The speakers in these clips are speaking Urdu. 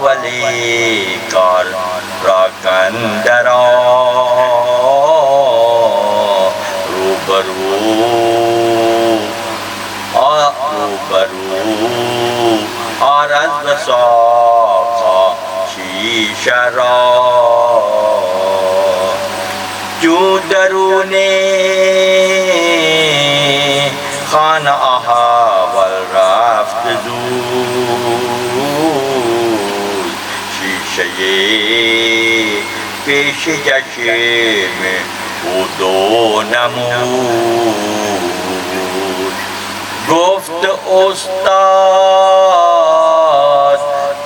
ولی کار را کندرا روبرو آرز بساقا شیشه را جو درون خانه احوال رفت زود شیشه پیش چشم او دو نمود گفت استاد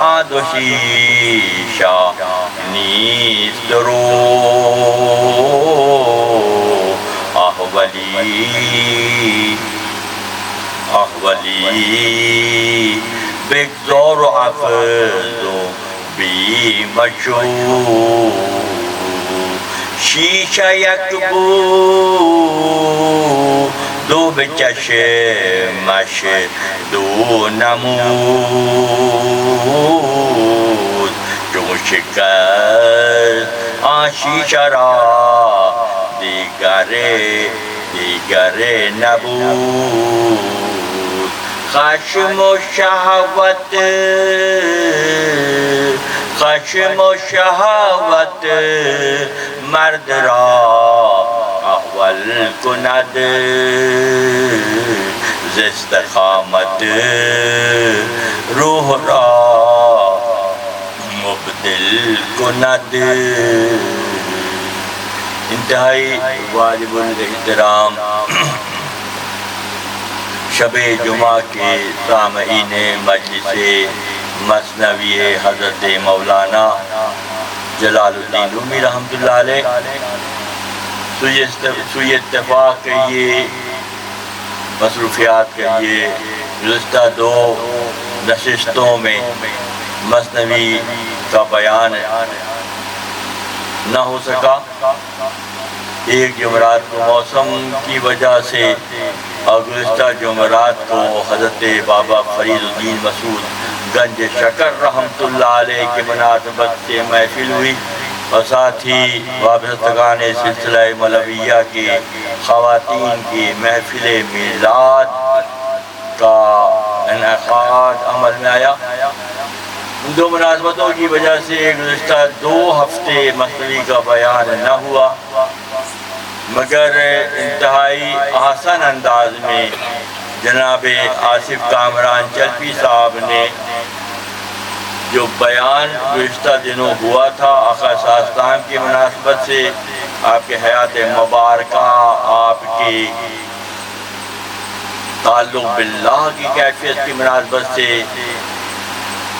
آدو شیشا نیست رو ولی بگذار و عفظ و بی مشو شیشه یک بود دو به چشمش دو نمود چون شکست آن شیشه را دیگر نبود خشم و شهوت مرد را احول کند ز استقامت روح را مبدل کند انتہائی واجب الاحترام شب جمعہ کے سامعین مجلس مثنوی حضرت مولانا جلال الدین رومی رحمۃ اللہ علیہ سوئی اتفاق کہیے مصروفیات کہیے گزشتہ دو نشستوں میں مثنوی کا بیان نہ ہو سکا ایک جمعرات کو موسم کی وجہ سے اور گزشتہ جمعرات کو حضرت بابا فرید الدین مسعود گنج شکر رحمۃ اللہ علیہ کے مناسبت سے محفل ہوئی اور ساتھ ہی وابستگان سلسلہ مولویہ کے خواتین کی محفل میلاد کا انعقاد عمل میں آیا ان دو مناسبتوں کی وجہ سے گزشتہ 2 ہفتے مثنوی کا بیان نہ ہوا مگر انتہائی آسان انداز میں جناب آصف کامران چلپی صاحب نے جو بیان گزشتہ دنوں ہوا تھا آقا ساستان کی مناسبت سے آپ کے حیات مبارکہ آپ کے تعلق باللہ کی کیفیت کی مناسبت سے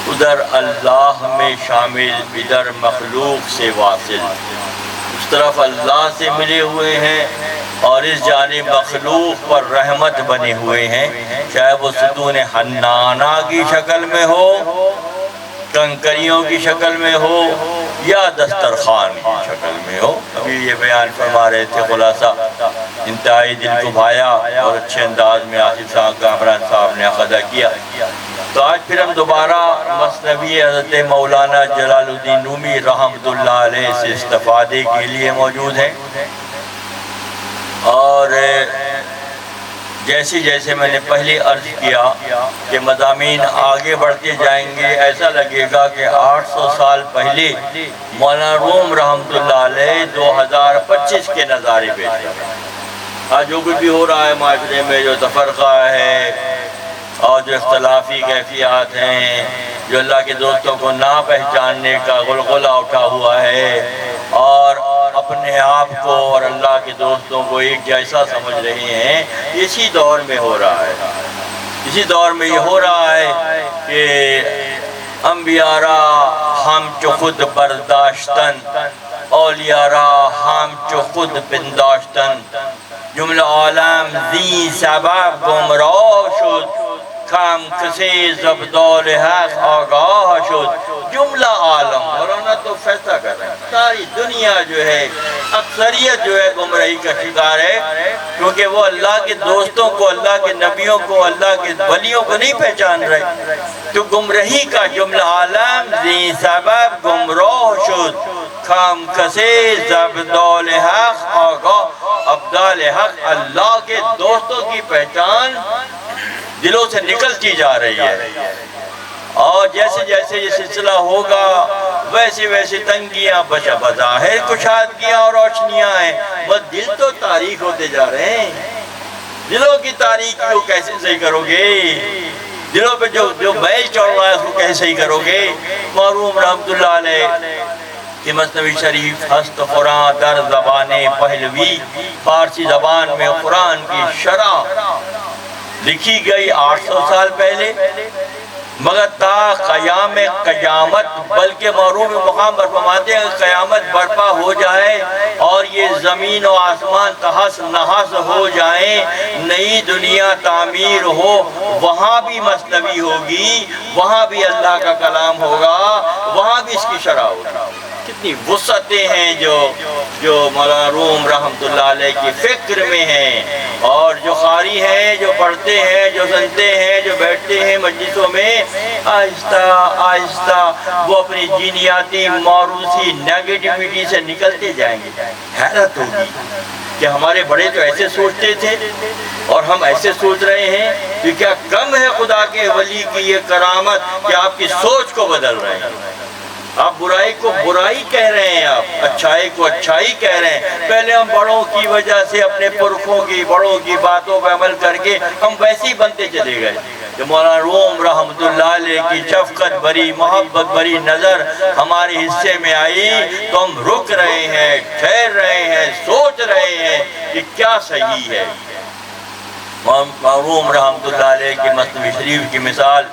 ادھر اللہ میں شامل ادھر مخلوق سے واصل اس طرف اللہ سے ملے ہوئے ہیں اور اس جانب مخلوق پر رحمت بنے ہوئے ہیں چاہے وہ ستون حنانہ کی شکل میں ہو کنکریوں کی شکل میں ہو یا دسترخوان کی شکل میں ہو ابھی یہ بیان فرما رہے تھے خلاصہ انتہائی دل کو بھایا اور اچھے انداز میں آصف صاحب کامران صاحب نے ادا کیا تو آج پھر ہم دوبارہ مثنوی حضرت مولانا جلال الدین رومی رحمۃ اللہ علیہ سے استفادے کے لیے موجود ہیں اور جیسے میں نے پہلے عرض کیا کہ مضامین آگے بڑھتے جائیں گے ایسا لگے گا کہ 800 سال پہلے مولانا روم رحمۃ اللہ علیہ 2025 کے نظارے پیش کر رہے ہیں آج جو کچھ بھی ہو رہا ہے معاشرے میں جو تفرقہ ہے اور جو اختلافی کیفیات ہیں جو اللہ کے دوستوں کو نہ پہچاننے کا غلغلہ اٹھا ہوا ہے اور اپنے آپ کو اور اللہ کے دوستوں کو ایک جیسا سمجھ رہے ہیں اسی دور میں ہو رہا ہے اسی دور میں یہ ہو رہا ہے کہ انبیاء را ہم چو خود برداشتن اولیاء را ہم چو خود پنداشتن جملہ عالم ذی سبب گمراہ شد کم کسی زبدال حق آگاہ شد جملہ عالم مولانا تو فیصلہ کر رہے ہیں ساری دنیا جو ہے اکثریت جو ہے گمراہی کا شکار ہے کیونکہ وہ اللہ کے دوستوں کو اللہ کے نبیوں کو اللہ کے ولیوں کو نہیں پہچان رہے تو گمرہی کا جملہ عالم زی سبب گمراہ شد، کام کسے زبدال حق آگاہ ابدال حق۔ اللہ کے دوستوں کی پہچان دلوں سے نکلتی جا رہی ہے، اور جیسے جیسے یہ سلسلہ ہوگا ویسے ویسے تنگیاں بظاہر کشادگیاں اور روشنیاں ہیں، بس دل تو تاریک ہوتے جا رہے ہیں۔ دلوں کی تاریکی کو کیسے صحیح کرو گے؟ دلوں پہ جو بیل چڑھ رہا ہے اس کو کیسے صحیح کرو گے؟ مرحوم رحمت اللہ علیہ کہ مثنوی شریف ہست قرآن در زبان پہلوی، فارسی زبان میں قرآن کی شرح لکھی گئی 800 سال پہلے، مگر تا قیام قیامت، بلکہ مرحوم مقام پر فرماتے ہیں کہ قیامت برپا ہو جائے اور یہ زمین و آسمان تہس نہس ہو جائیں، نئی دنیا تعمیر ہو، وہاں بھی مثنوی ہوگی، وہاں بھی اللہ کا کلام ہوگا، وہاں بھی اس کی شرح ہوگی۔ کتنی وسعتیں ہیں جو مولانا روم رحمت اللہ علیہ کی فکر میں ہیں، اور جو قاری ہیں، جو پڑھتے ہیں، جو سنتے ہیں، جو بیٹھتے ہیں مجلسوں میں، آہستہ آہستہ وہ اپنی جینیاتی موروثی نیگیٹیوٹی سے نکلتے جائیں گے۔ حیرت ہوگی کہ ہمارے بڑے تو ایسے سوچتے تھے اور ہم ایسے سوچ رہے ہیں، کہ کیا کم ہے خدا کے ولی کی یہ کرامت کہ آپ کی سوچ کو بدل رہے ہیں۔ آپ برائی کو برائی کہہ رہے ہیں، آپ اچھائی کو اچھائی کہہ رہے ہیں۔ پہلے ہم بڑوں کی وجہ سے اپنے پرکھوں کی بڑوں کی باتوں پر عمل کر کے ہم ویسے ہی بنتے چلے گئے۔ جب مولانا روم رحمت اللہ علیہ کی شفقت بری محبت بری نظر ہمارے حصے میں آئی تو ہم رک رہے ہیں، ٹھہر رہے ہیں، سوچ رہے ہیں کہ کیا صحیح ہے۔ روم رحمت اللہ علیہ کی مثنوی شریف کی مثال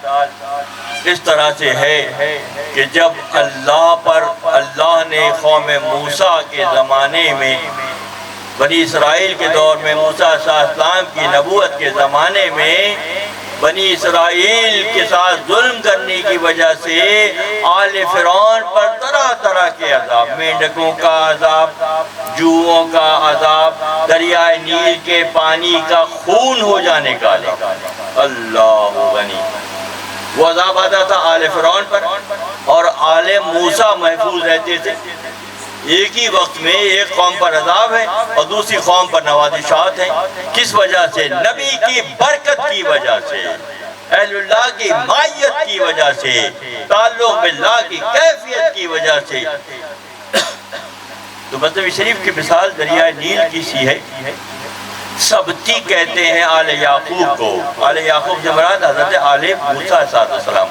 اس طرح سے ہے کہ جب اللہ نے قوم موسیٰ کے زمانے میں، بنی اسرائیل کے دور میں، موسیٰ علیہ السلام کی نبوت کے زمانے میں بنی اسرائیل کے ساتھ ظلم کرنے کی وجہ سے آل فرعون پر طرح طرح کے عذاب، مینڈکوں کا عذاب، جوؤں کا عذاب، دریائے نیل کے پانی کا خون ہو جانے کا عذاب، اللہ غنی، وہ عذاب آتا تھا آل فرعون پر، اور آل موسیٰ محفوظ رہتے تھے۔ ایک ہی وقت میں ایک قوم پر عذاب ہے اور دوسری قوم پر نوازشات ہیں۔ کس وجہ سے؟ نبی کی برکت کی وجہ سے، اہل اللہ کی معیت کی وجہ سے، تعلق باللہ کی کیفیت کی وجہ سے۔ تو مثنوی شریف کی مثال دریائے نیل کی سی ہے۔ سبتی کہتے ہیں آل یعقوب کو، آل یعقوب سے مراد حضرت آل موسیٰ علیہ السلام،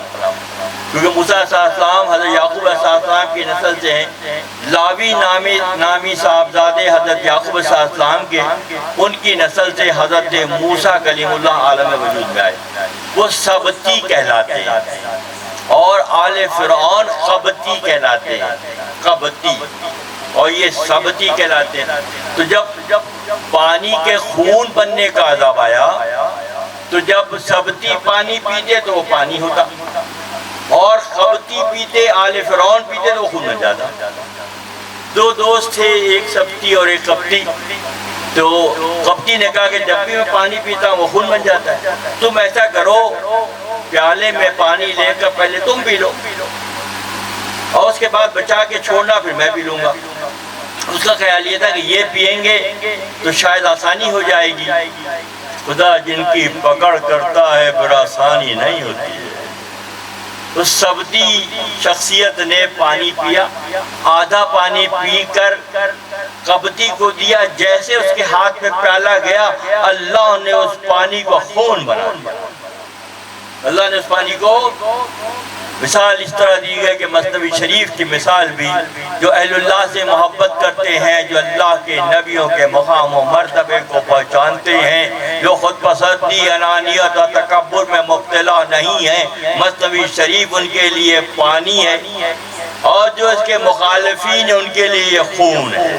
کیونکہ موسیٰ علیہ السلام حضرت یعقوب علیہ السلام کی نسل سے ہیں۔ لاوی نامی صاحبزادے حضرت یعقوب علیہ السلام کے، ان کی نسل سے حضرت موسیٰ کلیم اللہ عالم وجود میں آئے، وہ سبتی کہلاتے ہیں، اور آل فرعون قبطی کہلاتے ہیں، قبطی، اور یہ سبتی کہلاتے ہیں۔ تو جب پانی کے خون بننے کا عذاب آیا تو جب سبتی پانی پیتے تو وہ پانی ہوتا، اور قبطی پیتے، آل فرعون پیتے تو وہ خون بن جاتا۔ دو دوست تھے، ایک سبتی اور ایک قبطی، تو قبطی نے کہا کہ جب بھی میں پانی پیتا ہوں وہ خون بن جاتا ہے، تم ایسا کرو پیالے میں پانی لے کر پہلے تم پی لو اور اس کے بعد بچا کے چھوڑنا، پھر میں پی لوں گا۔ اس کا خیال یہ تھا کہ یہ پیئیں گے تو شاید آسانی ہو جائے گی۔ خدا جن کی پکڑ کرتا ہے پھر آسانی نہیں ہوتی ہے۔ اس سبتی شخصیت نے پانی پیا، آدھا پانی پی کر قبطی کو دیا، جیسے اس کے ہاتھ میں پیالہ گیا اللہ نے اس پانی کو خون بنا دیا۔ اللہ نے اس پانی کو مثال اس طرح دی ہے کہ مثنوی شریف کی مثال بھی، جو اہل اللہ سے محبت کرتے ہیں، جو اللہ کے نبیوں کے مقام و مرتبے کو پہچانتے ہیں، جو خود پسندی، انانیت اور تکبر میں مبتلا نہیں ہیں، مثنوی شریف ان کے لیے پانی ہے، اور جو اس کے مخالفین ہیں ان کے لیے یہ خون ہے،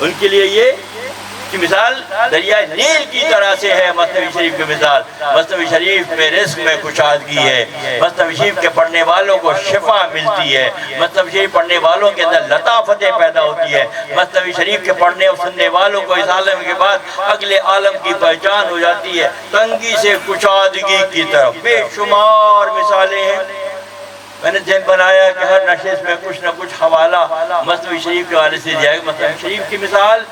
ان کے لیے یہ کی مثال دریائے نیل کی طرح سے ہے مثنوی شریف کی مثال۔ مثنوی شریف میں رزق میں کشادگی ہے، مثنوی شریف کے پڑھنے والوں کو شفا ملتی ہے، مثنوی شریف پڑھنے والوں کے اندر لطافتیں پیدا ہوتی ہے، مثنوی شریف کے پڑھنے اور سننے والوں کو اس عالم کے بعد اگلے عالم کی پہچان ہو جاتی ہے، تنگی سے کشادگی کی طرف۔ بے شمار مثالیں ہیں۔ میں نے ذہن بنایا کہ ہر نشست میں کچھ نہ کچھ حوالہ مثنوی شریف کے حوالے سے دیا گیا۔ مثنوی شریف کی مثال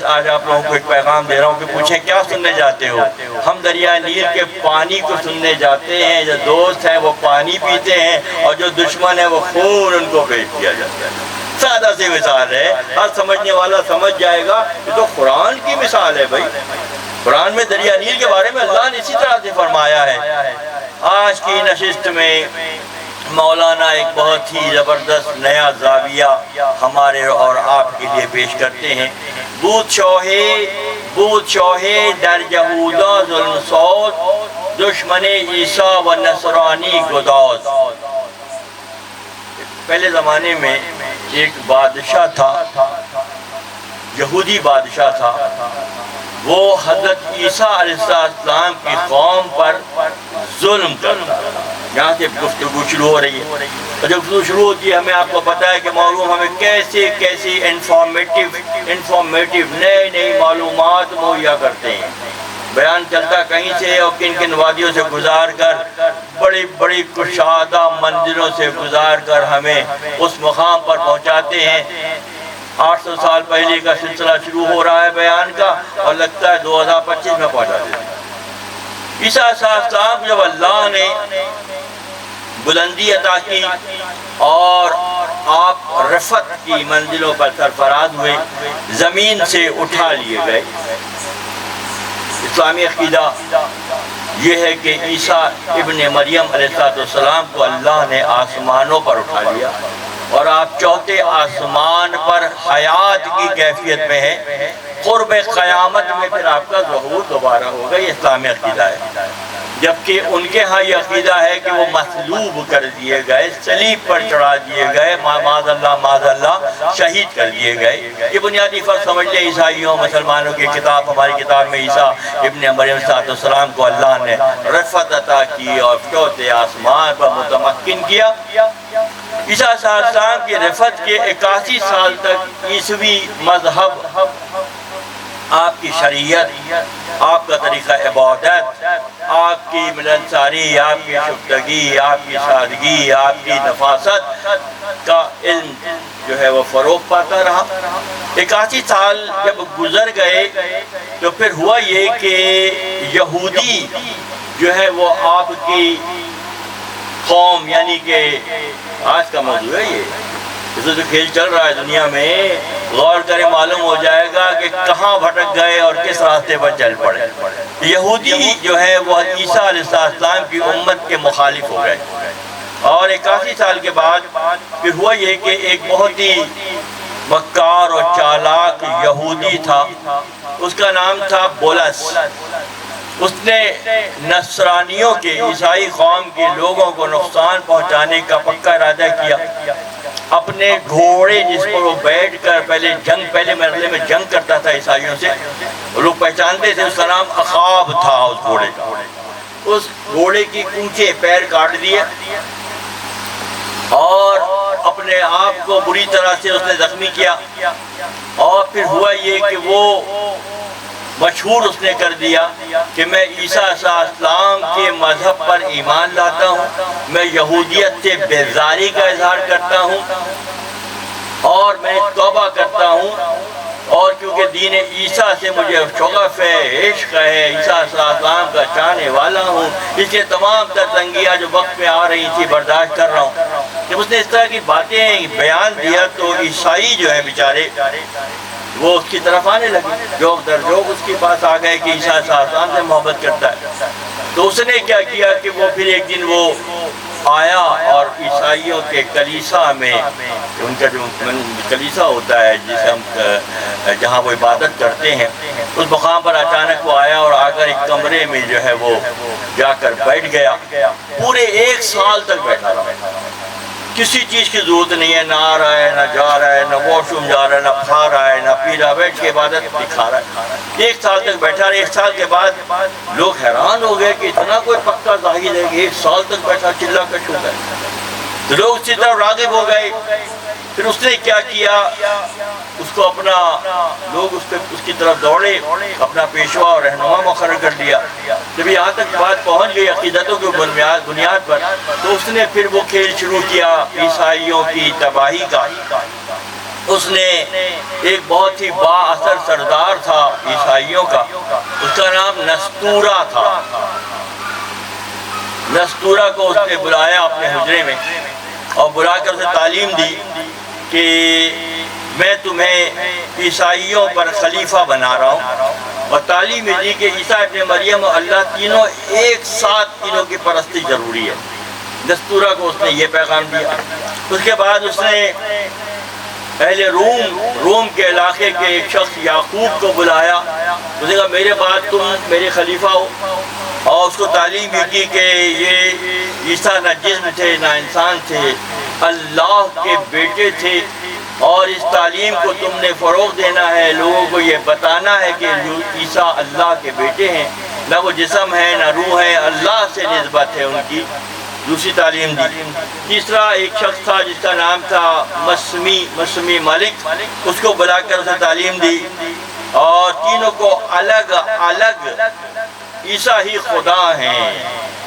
آج آپ لوگوں کو ایک پیغام دے رہا ہوں کہ پوچھیں کیا سننے جاتے ہو؟ ہم دریائے نیل کے پانی کو سننے جاتے ہیں، جو دوست ہیں وہ پانی پیتے ہیں اور جو دشمن ہیں وہ خون ان کو پیش کیا جاتا ہے۔ سادہ سی مثال ہے، ہر سمجھنے والا سمجھ جائے گا۔ یہ تو قرآن کی مثال ہے بھائی۔ قرآن میں دریا نیل کے بارے میں اللہ نے اسی طرح سے فرمایا ہے۔ آج کی نشست میں مولانا ایک بہت ہی زبردست نیا زاویہ ہمارے اور آپ کے لیے پیش کرتے ہیں۔ بود شوہے در یہودا ظلم سوز، دشمن عیسیٰ و نصرانی گداز۔ پہلے زمانے میں ایک بادشاہ تھا، یہودی بادشاہ تھا، وہ حضرت عیسیٰ علیہ السلام کی قوم پر ظلم کرتا ہے۔ یہاں سے گفتگو شروع ہو رہی ہے، اور جب گفتگو شروع ہوتی ہے ہمیں آپ کو پتہ ہے کہ معلوم ہمیں کیسی انفارمیٹیو نئی معلومات مہیا کرتے ہیں۔ بیان چلتا کہیں سے اور کن وادیوں سے گزار کر، بڑی کشادہ منزلوں سے گزار کر ہمیں اس مقام پر پہنچاتے ہیں۔ 800 سال پہلے کا سلسلہ شروع ہو رہا ہے بیان کا، اور لگتا ہے 2025 میں پہنچا دیتے ہیں۔ عیسیٰ علیہ السلام جب اللہ نے بلندی عطا کی اور آپ رفعت کی منزلوں پر سرفراز ہوئے، زمین سے اٹھا لیے گئے۔ اسلامی عقیدہ یہ ہے کہ عیسیٰ ابن مریم علیہ السلام کو اللہ نے آسمانوں پر اٹھا لیا، اور آپ چوتھے آسمان پر حیات کی کیفیت میں ہیں۔ قرب قیامت میں پھر آپ کا ظہور دوبارہ ہوگا۔ یہ اسلامی عقیدہ ہے۔ جبکہ ان کے ہاں یہ عقیدہ ہے کہ وہ مصلوب کر دیے گئے، صلیب پر چڑھا دیے گئے، معاذ اللہ شہید کر دیے گئے۔ یہ بنیادی فرق سمجھ لیں عیسائیوں مسلمانوں کی کتاب، ہماری کتاب میں عیسیٰ ابن مریم علیہ السلام کو اللہ نے رفعت عطا کی اور چوتھے آسمان پر متمکن کیا۔ عیسیٰ علیہ السلام کی رفعت کے 81 سال تک عیسوی مذہب، آپ کی شریعت، آپ کا طریقہ عبادت، آپ کی ملنساری، آپ کی شفتگی، آپ کی سادگی، آپ کی نفاست کا علم جو ہے وہ فروغ پاتا رہا۔ 81 سال جب گزر گئے تو پھر ہوا یہ کہ یہودی جو ہے وہ آپ کی قوم، یعنی کہ آج کا موضوع ہے یہ، اس جو کھیل چل رہا ہے دنیا میں، غور کرے معلوم ہو جائے گا کہ کہاں بھٹک گئے اور کس راستے پر چل پڑے۔ یہودی جو ہے وہ عیسیٰ علیہ السلام کی امت کے مخالف ہو گئے، اور 81 سال کے بعد پھر ہوا یہ کہ ایک بہت ہی مکار اور چالاک یہودی تھا، اس کا نام تھا بولس۔ اس نے نصرانیوں کے، عیسائی قوم کے لوگوں کو نقصان پہنچانے کا پکا ارادہ کیا۔ اپنے گھوڑے جس پر وہ بیٹھ کر پہلے مرحلے میں جنگ کرتا تھا عیسائیوں سے، لوگ پہچانتے تھے، اس کا نام عقاب تھا اس گھوڑے کا۔ اس گھوڑے کی کونچے پیر کاٹ دیے اور اپنے آپ کو بری طرح سے اس نے زخمی کیا، اور پھر ہوا یہ کہ وہ مشہور اس نے کر دیا کہ میں عیسیٰ علیہ السلام کے مذہب پر ایمان لاتا ہوں، میں یہودیت سے بیزاری کا اظہار کرتا ہوں، اور میں توبہ کرتا ہوں، اور کیونکہ دین عیسیٰ سے مجھے شغف ہے، عشق ہے، عیسیٰ علیہ السلام کا چاہنے والا ہوں، اس لیے تمام تر تنگیاں جو وقت میں آ رہی تھی برداشت کر رہا ہوں۔ جب اس نے اس طرح کی باتیں بیان دیا تو عیسائی جو ہے بیچارے وہ اس کی طرف آنے لگے، جوگ در جوگ اس کے پاس آ گئے کہ عیسیٰ علیہ السلام سے محبت کرتا ہے۔ تو اس نے کیا کیا کہ وہ پھر ایک دن وہ آیا اور عیسائیوں کے کلیسا میں، ان کا جو کلیسا ہوتا ہے جسے ہم جہاں وہ عبادت کرتے ہیں، اس مقام پر اچانک وہ آیا اور آ کر ایک کمرے میں جو ہے وہ جا کر بیٹھ گیا۔ پورے 1 سال تک بیٹھا رہا، کسی چیز کی ضرورت نہیں ہے، نہ آ رہا ہے، نہ جا رہا ہے، نہ واش روم جا رہا ہے، نہ کھا رہا ہے، نہ پی رہا ہے، بیٹھ کے عبادت دکھا رہا ہے۔ 1 سال تک بیٹھا رہا۔ 1 سال کے بعد لوگ حیران ہو گئے کہ اتنا کوئی پکا زاہد ہے کہ 1 سال تک بیٹھا چلا کش ہو گئے۔ تو لوگ اسی طرح راغب ہو گئے۔ پھر اس نے کیا کیا، اس کو اپنا لوگ اس کی طرف دوڑے، اپنا پیشوا اور رہنما مقرر کر دیا۔ جب یہاں تک بات پہنچ گئی عقیدتوں کی بنیاد پر، تو اس نے پھر وہ کھیل شروع کیا عیسائیوں کی تباہی کا۔ اس نے ایک بہت ہی با اثر سردار تھا عیسائیوں کا، اس کا نام نستورہ تھا۔ نستورہ کو اس نے بلایا اپنے حجرے میں اور بلا کر اسے تعلیم دی کہ میں تمہیں عیسائیوں پر خلیفہ بنا رہا ہوں، اور تعلیم دی کہ عیسیٰ ابن مریم اور اللہ تینوں ایک ساتھ، تینوں کی پرستی ضروری ہے۔ نستورہ کو اس نے یہ پیغام دیا۔ اس کے بعد اس نے اہل روم کے علاقے کے ایک شخص یعقوب کو بلایا، اس نے کہا میرے بعد تم میرے خلیفہ ہو، اور اس کو تعلیم بھی کی کہ یہ عیسیٰ نہ جسم تھے نہ انسان تھے، اللہ کے بیٹے تھے، اور اس تعلیم کو تم نے فروغ دینا ہے، لوگوں کو یہ بتانا ہے کہ عیسیٰ اللہ کے بیٹے ہیں، نہ وہ جسم ہے نہ روح ہے، اللہ سے نسبت ہے ان کی۔ دوسری تعلیم دی۔ تیسرا ایک شخص تھا جس کا نام تھا مسمی ملک، اس کو بلا کر اسے تعلیم دی، اور تینوں کو الگ الگ عیسیٰ ہی خدا ہیں،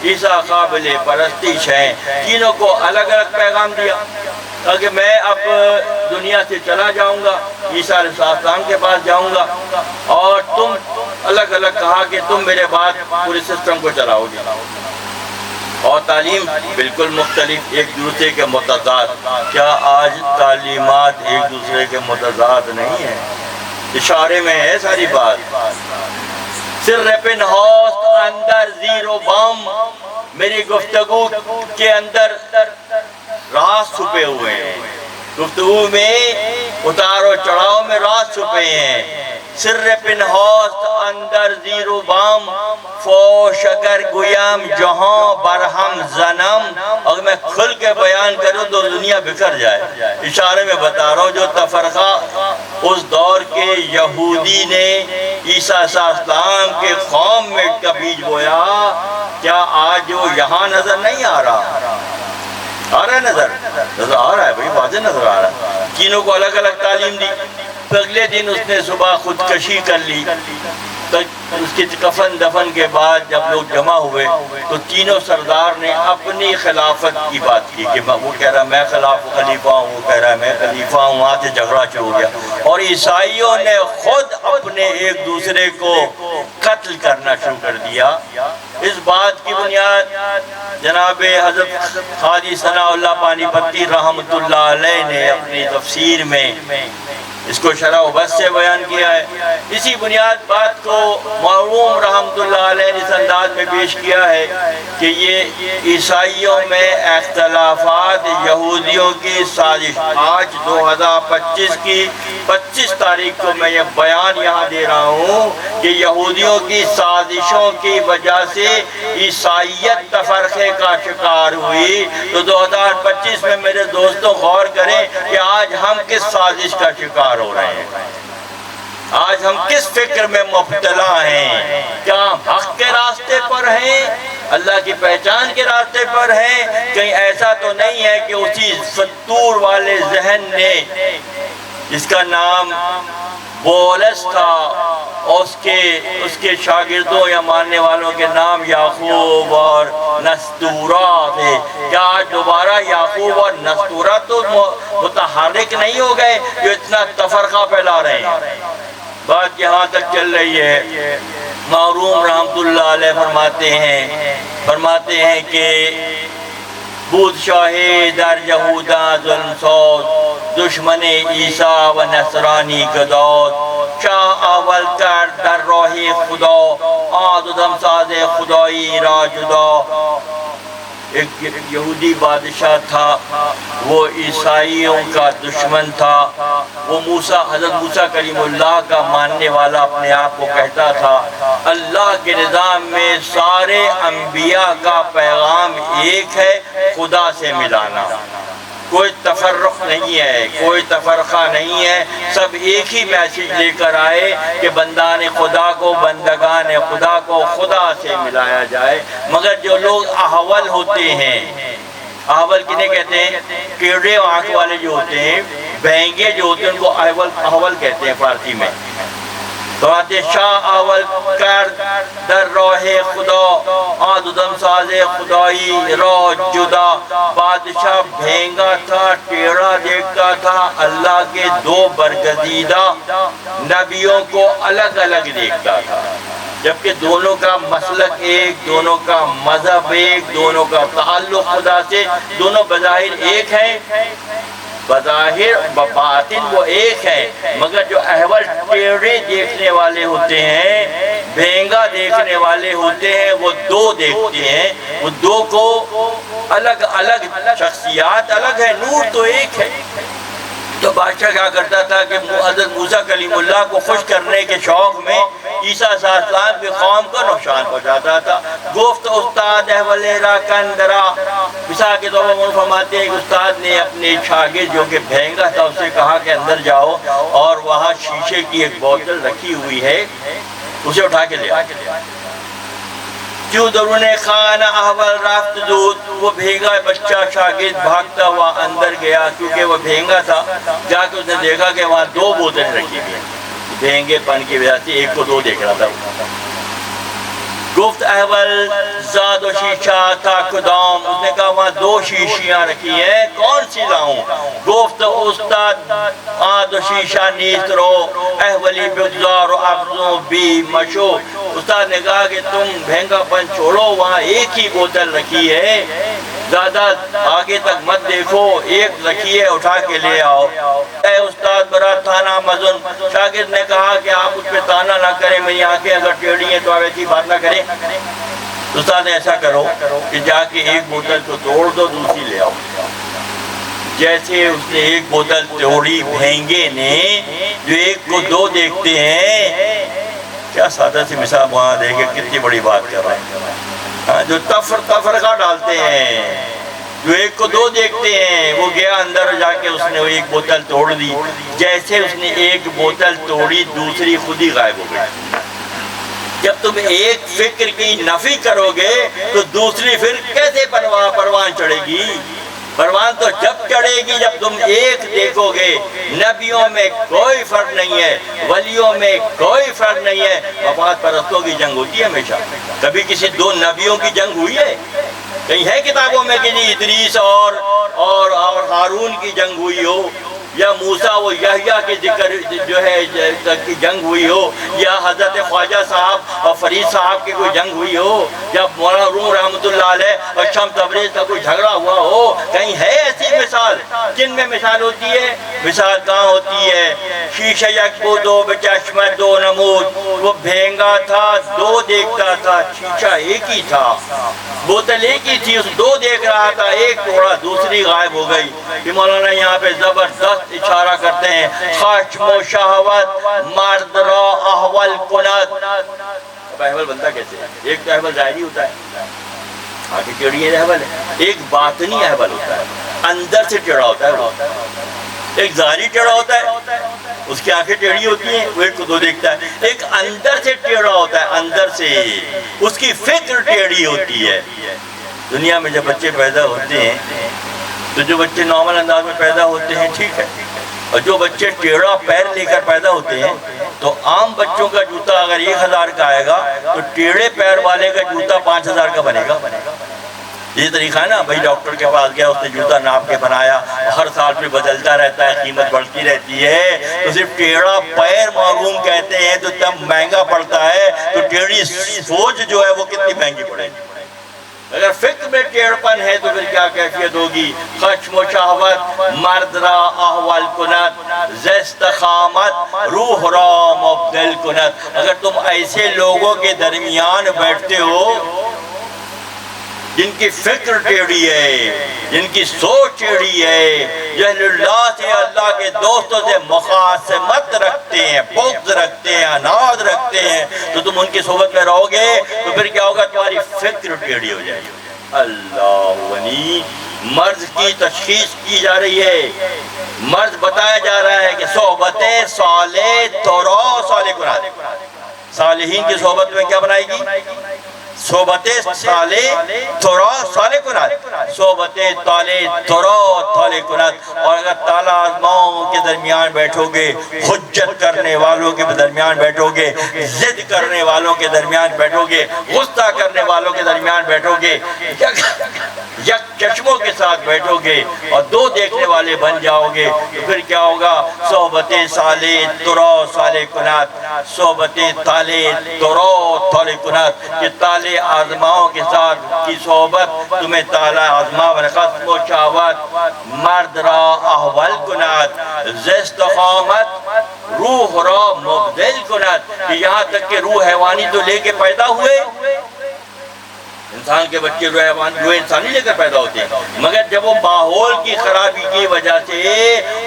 عیسیٰ قابل پرستش ہیں، تینوں کو الگ الگ پیغام دیا تاکہ میں اب دنیا سے چلا جاؤں گا، عیسیٰ علیہ السلام کے پاس جاؤں گا، اور تم الگ الگ کہا کہ تم میرے بعد پورے سسٹم کو چلاؤ گے۔ اور تعلیم بالکل مختلف، ایک دوسرے کے متضاد۔ کیا آج تعلیمات ایک دوسرے کے متضاد نہیں ہیں؟ اشارے میں ہے ساری بات۔ سر پن ہوست اندر زیرو بام، میری گفتگو کے اندر راز چھپے ہوئے ہیں، گفتگو میں اتار و چڑھاؤ میں راز چھپے ہیں۔ سر پن ہوست اندر زیرو بام، فوش اگر گویم جہاں برہم زنم، اگر میں کھل کے بیان کروں تو دنیا بکھر جائے۔ اشارے میں بتا رہا ہوں، جو تفرقہ اس دور کے یہودی نے عیسیٰ علیہ السلام کے قوم میں کا بیج بویا، کیا آج وہ یہاں نظر نہیں آ رہا؟ آ رہا ہے نظر آ رہا ہے بھائی، واضح نظر آ رہا ہے۔ تینوں کو الگ الگ تعلیم دی۔ پھر اگلے دن اس نے صبح خودکشی کر لی۔ تو اس کے کفن دفن کے بعد جب لوگ جمع ہوئے تو تینوں سردار نے اپنی خلافت کی بات کی کہ وہ کہہ رہا میں خلیفہ ہوں، وہ کہہ رہا ہے میں خلیفہ ہوں، وہاں سے جھگڑا شروع ہو گیا، اور عیسائیوں نے خود اپنے ایک دوسرے کو قتل کرنا شروع کر دیا۔ اس بات کی بنیاد جناب حضرت قاضی ثناء اللہ پانی پتی رحمۃ اللہ علیہ نے اپنی تفسیر میں اس کو شرح و بس سے بیان کیا ہے۔ اسی بنیاد بات کو مرحوم رحمۃ اللہ علیہ نے اس انداز میں پیش کیا ہے کہ یہ عیسائیوں میں اختلافات یہودیوں کی سازش۔ آج 2025 کی 25 تاریخ کو میں یہ بیان یہاں دے رہا ہوں کہ یہودیوں کی سازشوں کی وجہ سے عیسائیت تفرقے کا شکار ہوئی۔ تو 2025 میں میرے دوستوں غور کریں کہ آج ہم کس سازش کا شکار ہو رہے ہیں، آج ہم کس فکر میں مبتلا ہیں؟ کیا ہم حق کے راستے پر ہیں، اللہ کی پہچان کے راستے پر ہیں؟ کہیں ایسا تو نہیں ہے کہ اسی ستور والے ذہن نے جس کا نام بولس تھا، اس کے شاگردوں یا ماننے والوں کے نام یعقوب اور نستورہ تھے، کیا آج دوبارہ یعقوب اور نستورہ تو متحرک نہیں ہو گئے جو اتنا تفرقہ پھیلا رہے ہیں؟ بات یہاں تک چل رہی ہے۔ مرحوم رحمۃ اللہ علیہ فرماتے ہیں کہ بود شاہی در یہوداں ظلم سوز، دشمن عیسیٰ و نصرانی گداد، شاہ اول کرد در راہ خدا، آد و دم ساز خدایی را جدا۔ ایک یہودی بادشاہ تھا، وہ عیسائیوں کا دشمن تھا، وہ حضرت موسیٰ کلیم اللہ کا ماننے والا اپنے آپ کو کہتا تھا۔ اللہ کے نظام میں سارے انبیاء کا پیغام ایک ہے، خدا سے ملانا۔ کوئی تفرق نہیں ہے، کوئی تفرقہ نہیں ہے، سب ایک ہی میسیج لے کر آئے کہ بندان خدا کو، بندگان خدا کو خدا سے ملایا جائے۔ مگر جو لوگ احول ہوتے ہیں، احول کنہیں کہتے ہیں؟ کیڑے آنکھ والے جو ہوتے ہیں، بہنگے جو ہوتے ہیں، ان کو احول کہتے ہیں فارسی میں۔ فرماتے شاہ اول کر در راہ خدا، آدم ساز خدائی را جدا۔ بادشاہ بھینگا تھا، ٹیڑھا دیکھتا تھا، اللہ کے دو برگزیدہ نبیوں کو الگ الگ دیکھتا تھا، جبکہ دونوں کا مسلک ایک، دونوں کا مذہب ایک، دونوں کا تعلق خدا سے، دونوں بظاہر ایک ہیں، بظاہر بباطن وہ ایک ہے، مگر جو احول ٹیڑھے دیکھنے والے ہوتے ہیں، بھینگا دیکھنے والے ہوتے ہیں، وہ دو دیکھتے ہیں، وہ دو کو الگ الگ شخصیات الگ ہے، نور تو ایک ہے۔ تو بادشاہ کیا کرتا تھا کہ حضرت موسیٰ کلیم اللہ کو خوش کرنے کے شوق میں عیسیٰ علیہ السلام کی قوم کو نقصان پہنچاتا تھا۔ گفت استاد احول را کندرا، مثال کے طور پر فرماتے ہیں کہ استاد نے اپنے شاگرد جو کہ بھینگا تھا اس سے کہا کہ اندر جاؤ اور وہاں شیشے کی ایک بوتل رکھی ہوئی ہے، اسے اٹھا کے لے آؤ۔ جو درون خانہ احول رفت زود، وہ بھینگا بچہ شاگرد بھاگتا ہوا اندر گیا، کیونکہ وہ بھینگا تھا، جا کے اس نے دیکھا کہ وہاں دو بوتلیں رکھی ہوئی ہیں، بھینگے پن کی وجہ سے ایک کو دو دیکھ رہا تھا۔ گفت احول زاد و شیشہ تھا کدام، اس نے کہا وہاں دو شیشیاں رکھی ہیں، کون سی لاؤں؟ گفت استاد آد و شیشہ نیست رو، احولی بگزار و افزوں بی مشو۔ استاد نے کہا کہ تم بھینگا پن چھوڑو، وہاں ایک ہی بوتل رکھی ہے، زیادہ آگے تک مت دیکھو، ایک رکھی ہے اٹھا کے لے آؤ۔ اے استاد برا تانا مزن، شاگرد نے کہا کہ آپ اس پہ تانا نہ کریں، میری آنکھیں اگر ٹیڑھی ہیں تو آپ ایسی بات نہ کریں۔ استاد نے ایسا کرو کہ جا کے ایک بوتل کو توڑ دو، دوسری لے آؤ۔ جیسے اس نے ایک بوتل توڑی، بھینگے نے جو ایک کو دو دیکھتے ہیں، کیا سادہ سی مثال وہاں دیکھے کتنی بڑی بات کر رہے ہیں، جو تفرقہ ڈالتے ہیں، جو ایک کو دو دیکھتے ہیں، وہ گیا اندر جا کے اس نے ایک بوتل توڑ دی، جیسے اس نے ایک بوتل توڑی دوسری خود ہی غائب ہو گئی۔ جب تم ایک فکر کی نفی کرو گے تو دوسری فکر کیسے پروان چڑھے گی؟ پروان تو جب چڑھے گی جب تم ایک دیکھو گے۔ نبیوں میں کوئی فرق نہیں ہے، ولیوں میں کوئی فرق نہیں ہے۔ وفات پرستوں کی جنگ ہوتی ہے ہمیشہ، کبھی کسی دو نبیوں کی جنگ ہوئی ہے؟ کہیں ہے کتابوں میں کہ جی ادریس اور ہارون کی جنگ ہوئی ہو، یا موسیٰ و یحییٰ کے ذکر جو ہے کی جنگ ہوئی ہو، یا حضرت خواجہ صاحب اور فرید صاحب کی کوئی جنگ ہوئی ہو، یا مولانا روم رحمۃ اللہ علیہ اور شمس تبریز کا کوئی جھگڑا ہوا ہو؟ کہیں ہے ایسی مثال؟ جن میں مثال ہوتی ہے، مثال کہاں ہوتی ہے؟ شیشہ یک بو دو بچشمت دو نمود، وہ بھینگا تھا، دو دیکھتا تھا، شیشہ ایک ہی تھا، بوتل ایک ہی تھی، اس دو دیکھ رہا تھا، ایک توڑا دوسری غائب ہو گئی۔ کہ مولانا یہاں پہ زبردست اشارہ کرتے ہیں، خشم و شہوت مرد را احول کنت۔ اب احول بنتا کیسے ہے؟ ایک تو احول ظاہری ہوتا ہے، آگے ٹیڑھی احول ہے، ایک باطنی احول ہوتا ہے، اندر سے ٹیڑھا ہوتا ہے وہ۔ ایک ظاہری ٹیڑھا ہوتا ہے، اس کی آنکھیں ٹیڑھی ہوتی ہیں، وہ ایک کو دو دیکھتا ہے۔ ایک اندر سے ٹیڑھا ہوتا ہے، اندر سے اس کی فکر ٹیڑھی ہوتی ہے۔ دنیا میں جب بچے پیدا ہوتے ہیں تو جو بچے نارمل انداز میں پیدا ہوتے ہیں ٹھیک ہے، اور جو بچے ٹیڑھا پیر لے کر پیدا ہوتے ہیں تو عام بچوں کا جوتا اگر 1000 کا آئے گا تو ٹیڑھے پیر والے کا جوتا 5000 کا بنے گا۔ یہ طریقہ ہے نا، بھائی ڈاکٹر کے پاس گیا، اس نے جوتا ناپ کے بنایا، ہر سال پہ بدلتا رہتا ہے، قیمت بڑھتی رہتی ہے، تو صرف ٹیڑھا پیر معروم کہتے ہیں تو تب مہنگا پڑتا ہے، تو ٹیڑھی سوچ جو ہے وہ کتنی مہنگی پڑے گی۔ اگر فکر میں ٹیڑھپن ہے تو پھر کیا کیفیت ہوگی؟ خشم و شہوت مرد را احول کنت، زستخامت روح را مبدل کنت۔ اگر تم ایسے لوگوں کے درمیان بیٹھتے ہو جن کی فکر ٹیڑھی ہے، جن کی سوچ ٹیڑھی ہے، جو اہل اللہ سے، اللہ کے دوستوں سے مخاصمت رکھتے ہیں، بغض رکھتے ہیں، عناد رکھتے ہیں، تو تم ان کی صحبت میں رہو گے تو پھر کیا ہوگا؟ تمہاری فکر ٹیڑھی ہو جائے گی۔ اللہ غنی. مرض کی تشخیص کی جا رہی ہے، مرض بتایا جا رہا ہے کہ صحبت صالح تورا صالح قرآن. صالحین کی صحبت میں کیا بنائے گی؟ صحبت صالح تورا صالح قرآن، صحبت طالح تورا طالح قرآن. اور اگر تعالیٰ آزماؤں کے درمیان بیٹھو گے، حجت کرنے والوں کے درمیان بیٹھو گے، ضد کرنے والوں کے درمیان بیٹھو گے، غصہ کرنے والوں کے درمیان بیٹھو گے، یک چشموں کے ساتھ بیٹھو گے اور دو دیکھنے والے بن جاؤ گے، تو پھر کیا ہوگا؟ صحبت صالح تورا صالح کنات، صحبت طالح تورا طالح کنات. کہ طالح آزماؤں کے ساتھ کی صحبت تمہیں تعالیٰ آزما و خصم و شہوت مرد را احول کنات، زستقامت روح را مبدل کنات. کہ یہاں تک کہ روح حیوانی تو لے کے پیدا ہوئے، انسان کے بچے روح انسانی لے کر پیدا ہوتے ہیں، مگر جب وہ ماحول کی خرابی کی وجہ سے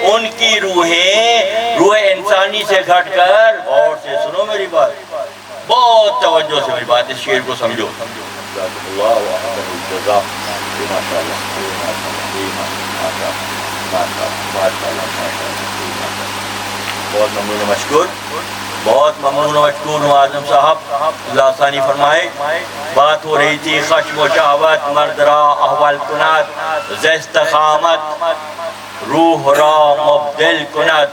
ان کی روحیں روح انسانی سے گھٹ کر، غور سے سنو میری بات، بہت توجہ سے میری بات، اس شعر کو سمجھو. بہت ممنون مشکور، بہت ممنون مشکور ہوں اعظم صاحب، اللہ ثانی فرمائے. بات ہو رہی تھی خشم و شہوت مرد را احول کنات، زستقامت روح را مبدل کنات،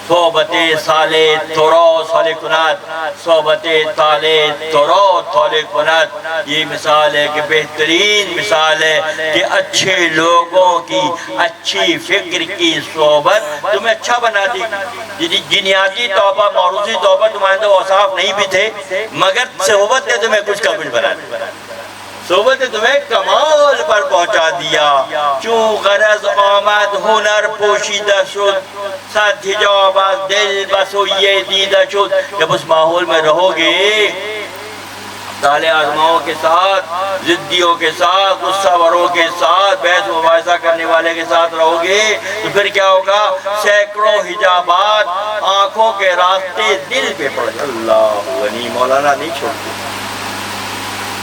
صحبت صالح تورا صالح کنات، صحبت طالح تورا طالح کنات. یہ مثال ہے کہ بہترین مثال ہے کہ اچھے لوگوں کی اچھی فکر کی صحبت تمہیں اچھا بنا دے گی. جنیاتی توبہ معروضی توبہ نمائندہ اوصاف نہیں بھی تھے، مگر صحبت نے تمہیں کچھ کا کچھ بنا دیا، صحبت نے تمہیں کمال پر پہنچا دیا. چون غرض آمد ہنر پوشیدہ شد، صد حجاب از دل بسویے دیدہ شد. جب اس ماحول میں رہو گے، طالع آزماؤں کے ساتھ، ضدیوں کے ساتھ، غصہ وروں کے ساتھ، بحث مباحثہ کرنے والے کے ساتھ رہو گے، تو پھر کیا ہوگا؟ سینکڑوں حجابات آنکھوں کے راستے دل پہ پڑ جائے. اللہ غنی. مولانا نہیں چھوڑتے،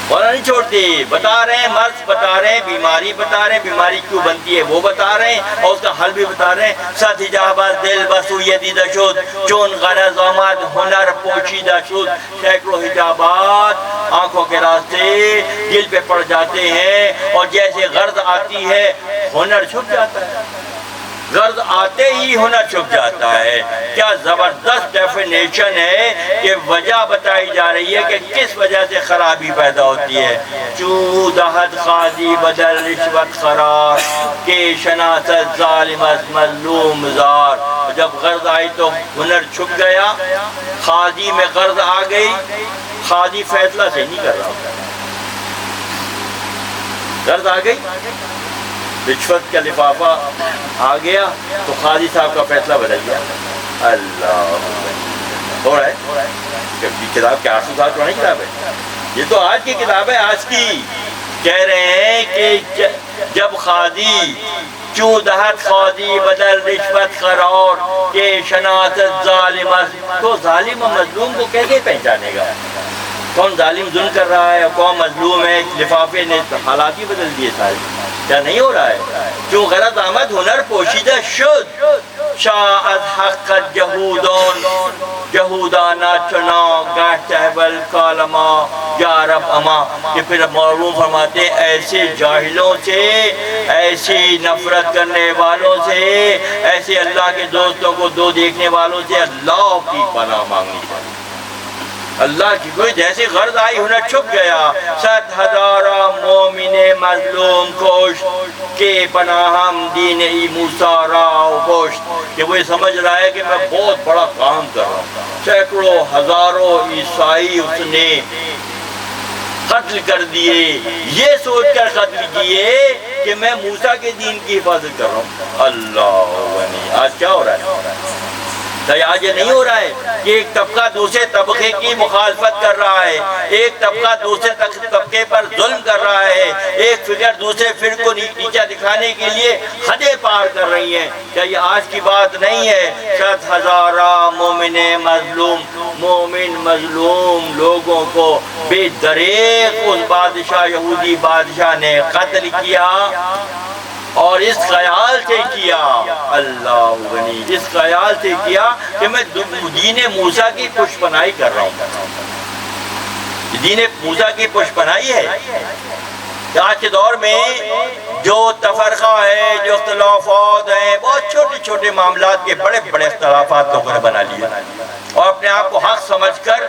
مولانا نہیں چھوڑتی. بتا رہے ہیں مرض، بتا رہے ہیں بیماری، بتا رہے ہیں بیماری کیوں بنتی ہے وہ بتا رہے ہیں، اور اس کا حل بھی بتا رہے ہیں. صد حجابات دل بسویے دیدہ شد، چون غرض آمد ہنر پوشیدہ شد. سینکڑوں حجابات آنکھوں کے راستے دل پہ پڑ جاتے ہیں، اور جیسے غرض آتی ہے ہنر چھپ جاتا ہے. غرض آتے ہی ہنر چھپ جاتا ہے. کیا زبردست ڈیفینیشن ہے کہ وجہ بتائی جا رہی ہے کہ کس وجہ سے خرابی پیدا ہوتی ہے. چوں دہد قاضی بدل رشوت قرار، کہ شناست ظالم از مظلوم زار. جب غرض آئی تو ہنر چھپ گیا، قاضی میں غرض آ گئی، قاضی فیصلہ سے نہیں کر رہا، غرض آ گئی، رشوت کا لفافہ آ گیا تو قاضی صاحب کا فیصلہ بدل گیا. اللہ ہو رہا ہے کتاب کے 800 سال پرانی کتاب ہے، یہ تو آج کی کتاب ہے، آج کی. کہہ رہے ہیں کہ جب قاضی چوں دہت قاضی بدل رشوت قرار، کہ شناست ظالم، تو ظالم و مظلوم کو کیسے پہچانے گا؟ کون ظالم ظلم کر رہا ہے، کون مظلوم ہے؟ لفافے نے حالات ہی بدل دیے سارے. کیا نہیں ہو رہا ہے؟ جو غرض آمد ہنر پوشیدہ شد، شاہ از حقت جہودان، جہودانہ چنا گاہ تحول کالما یا رب اما. کہ پھر معلوم فرماتے ہیں ایسے جاہلوں سے، ایسی نفرت کرنے والوں سے، ایسے اللہ کے دوستوں کو دو دیکھنے والوں سے اللہ کی پناہ مانگنی چاہیے. اللہ کی کوئی جیسی غرض آئی ہنر چھپ گیا. 100,000 مومن مظلوم کوش، کہ پناہم دین ای موسیٰ راو پوشت. کہ وہ سمجھ رہا ہے کہ میں بہت بڑا کام کر رہا ہوں. سینکڑوں ہزاروں عیسائی اس نے قتل کر دیے، یہ سوچ کر قتل کیے کہ میں موسیٰ کے دین کی حفاظت کر رہا ہوں. اللہ غنی. آج کیا ہو رہا ہے؟ آج یہ نہیں ہو رہا ہے کہ ایک طبقہ دوسرے طبقے کی مخالفت کر رہا ہے، ایک طبقہ دوسرے طبقے پر ظلم کر رہا ہے، ایک فکر دوسرے فرقے کو نیچا دکھانے کے لیے حدیں پار کر رہی ہیں، کیا یہ آج کی بات نہیں ہے؟ 100,000 مومن مظلوم لوگوں کو بے دریغ اس بادشاہ یہودی بادشاہ نے قتل کیا، اور اس خیال سے کیا، اللہ غنی، اس خیال سے کیا کہ میں دین موسیٰ کی پشپناہی کر رہا ہوں۔ دین موسیٰ کی پشپناہی ہے۔ آج کے دور میں جو تفرقہ ہے، جو اختلافات ہیں، بہت چھوٹے چھوٹے معاملات کے بڑے بڑے اختلافات لوگوں نے بنا لیے، اور اپنے آپ کو حق سمجھ کر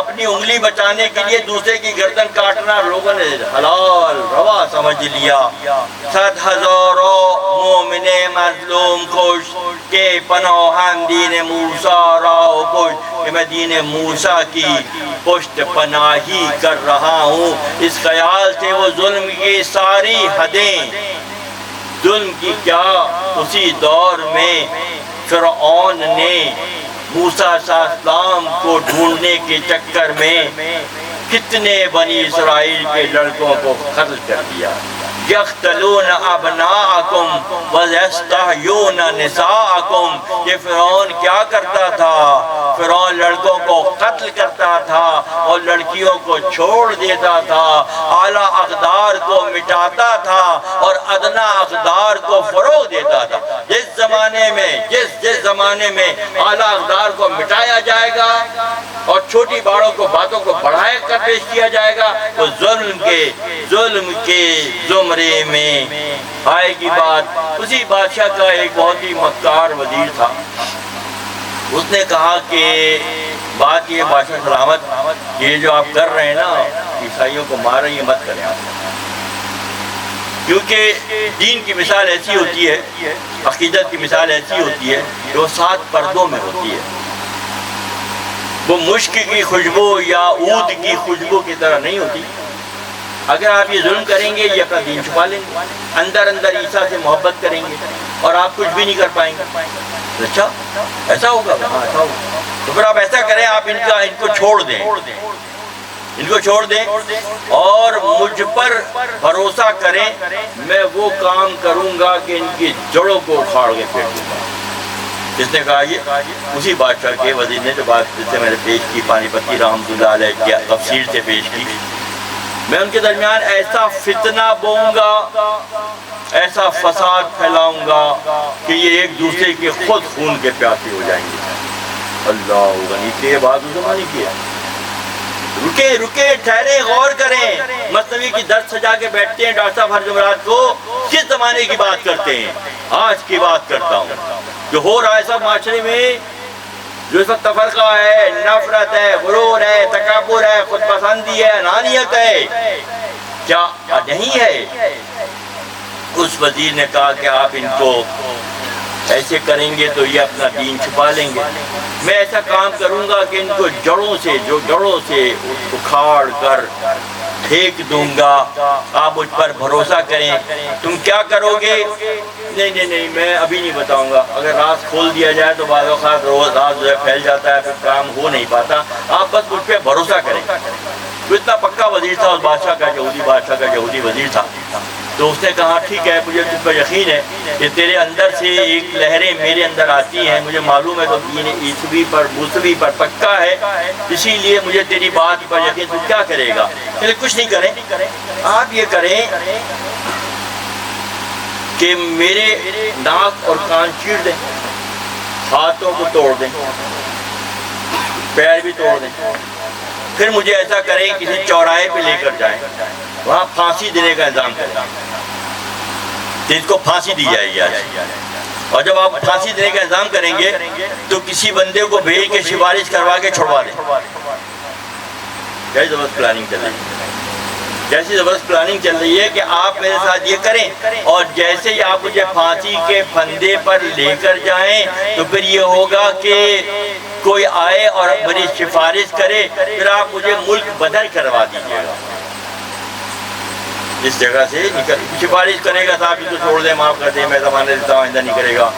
اپنی انگلی بچانے کے لیے دوسرے کی گردن کاٹنا لوگوں نے حلال روا سمجھ لیا۔ 100,000 مومن مظلوم خوش کہ پناہم دین موسیٰ راہ پشت، کہ میں دین موسیٰ کی پشت پناہی کر رہا ہوں۔ اس خیال سے وہ ظلم کی ساری حدیں، ظلم کی کیا، اسی دور میں فرعون نے موسیٰ علیہ السلام کو ڈھونڈنے کے چکر میں کتنے بنی اسرائیل کے لڑکوں کو قتل کر دیا۔ یقتلون ابناءکم ویستحیون نساءکم، یہ فرعون کیا کرتا تھا؟ فرعون لڑکوں کو قتل کرتا تھا اور لڑکیوں کو چھوڑ دیتا تھا، اعلیٰ اقدار کو مٹاتا تھا اور ادنا اقدار کو فروغ دیتا تھا۔ جس زمانے میں اعلیٰ اقدار کو مٹایا جائے گا اور چھوٹی باتوں کو بڑھا کر پیش کیا جائے گا، تو ظلم کے زمرے میں آئے گی بات۔ اسی بادشاہ کا ایک بہت ہی مکار وزیر تھا، اس نے کہا کہ بات یہ بادشاہ سلامت، یہ جو آپ کر رہے ہیں نا، عیسائیوں کو مار رہے ہیں، مت کریں آپ، کیونکہ دین کی مثال ایسی ہوتی ہے، عقیدت کی مثال ایسی ہوتی ہے جو 7 پردوں میں ہوتی ہے۔ وہ مشک کی خوشبو یا عود کی خوشبو کی طرح نہیں ہوتی۔ اگر آپ یہ ظلم کریں گے، یہ اپنا دین چھپا لیں گے، اندر عیسیٰ سے محبت کریں گے اور آپ کچھ بھی نہیں کر پائیں گے۔ اچھا ایسا ہوگا؟ ہاں ایسا ہوگا۔ تو پھر آپ ایسا کریں، آپ ان کو چھوڑ دیں اور مجھ پر بھروسہ کریں، میں وہ کام کروں گا کہ ان کی جڑوں کو اکھاڑ کے پھینک دوں گا۔ جس نے کہا، یہ اسی بادشاہ کے وزیر نے جو بات جس سے میں نے پیش کی، پانی پتی رحمۃ اللہ علیہ کی تفسیر سے پیش کی، میں ان کے درمیان ایسا فتنہ بوؤں گا، ایسا فساد پھیلاؤں گا کہ یہ ایک دوسرے کے خود خون کے پیاسے ہو جائیں گے۔ اللہ غنی، کہ یہ بات اس زمانے کی ہے۔ رکے ٹھہرے، غور کریں۔ مثنوی کی درس سجا کے بیٹھتے ہیں ڈاکٹر صاحب ہر جمعرات کو، کس زمانے کی بات کرتے ہیں؟ آج کی بات کرتا ہوں۔ جو ہو رہا ہے سب معاشرے میں، جو اس وقت تفرقہ ہے، نفرت ہے، غرور ہے، تکبر ہے، خود پسندی ہے، انانیت ہے، کیا نہیں ہے؟ اس وزیر نے کہا کہ آپ ان کو ایسے کریں گے تو یہ اپنا دین چھپا لیں گے، میں ایسا کام کروں گا کہ ان کو جڑوں سے اکھاڑ کر پھینک دوں گا، آپ مجھ پر بھروسہ کریں۔ تم کیا کرو گے؟ نہیں، میں ابھی نہیں بتاؤں گا، اگر راز کھول دیا جائے تو بعض اوقات راز جو ہے پھیل جاتا ہے، پھر کام ہو نہیں پاتا، آپ بس مجھ پہ بھروسہ کریں۔ وہ اتنا پکا وزیر تھا اس بادشاہ کا، یہودی وزیر تھا۔ تو اس نے کہا، ٹھیک ہے، مجھے تجھ پر یقین ہے کہ تیرے اندر سے ایک لہریں میرے اندر آتی ہیں، مجھے معلوم ہے تو دین عیسوی پر موسوی پر پکا ہے، اسی لیے مجھے تیری بات پر یقین۔ تو کیا کرے گا؟ کچھ نہیں کریں، آپ یہ کریں کہ میرے ناک اور کان چیر دیں، ہاتھوں کو توڑ دیں، پیر بھی توڑ دیں، پھر مجھے ایسا کریں کسی چوراہے پہ لے کر جائیں، وہاں پھانسی دینے کا انتظام کریں، تو اس کو پھانسی دی جائے گی آج۔ اور جب آپ پھانسی دینے کا انتظام کریں گے تو کسی بندے کو بھیج کے سفارش کروا کے چھڑوا دیں۔ کیسی زبردست پلاننگ چل رہی ہے کہ آپ میرے ساتھ یہ کریں، اور جیسے ہی آپ مجھے پھانسی کے پھندے پر لے کر جائیں تو پھر یہ ہوگا کہ کوئی آئے اور میری سفارش کرے، پھر آپ مجھے ملک بدر کروا دیجیے گا، اس جگہ سے سفارش کرے گا، صاحب اس کو چھوڑ دیں، معاف کر دیں، میں زمانہ دیتا ہوں، آئندہ نہیں کرے گا،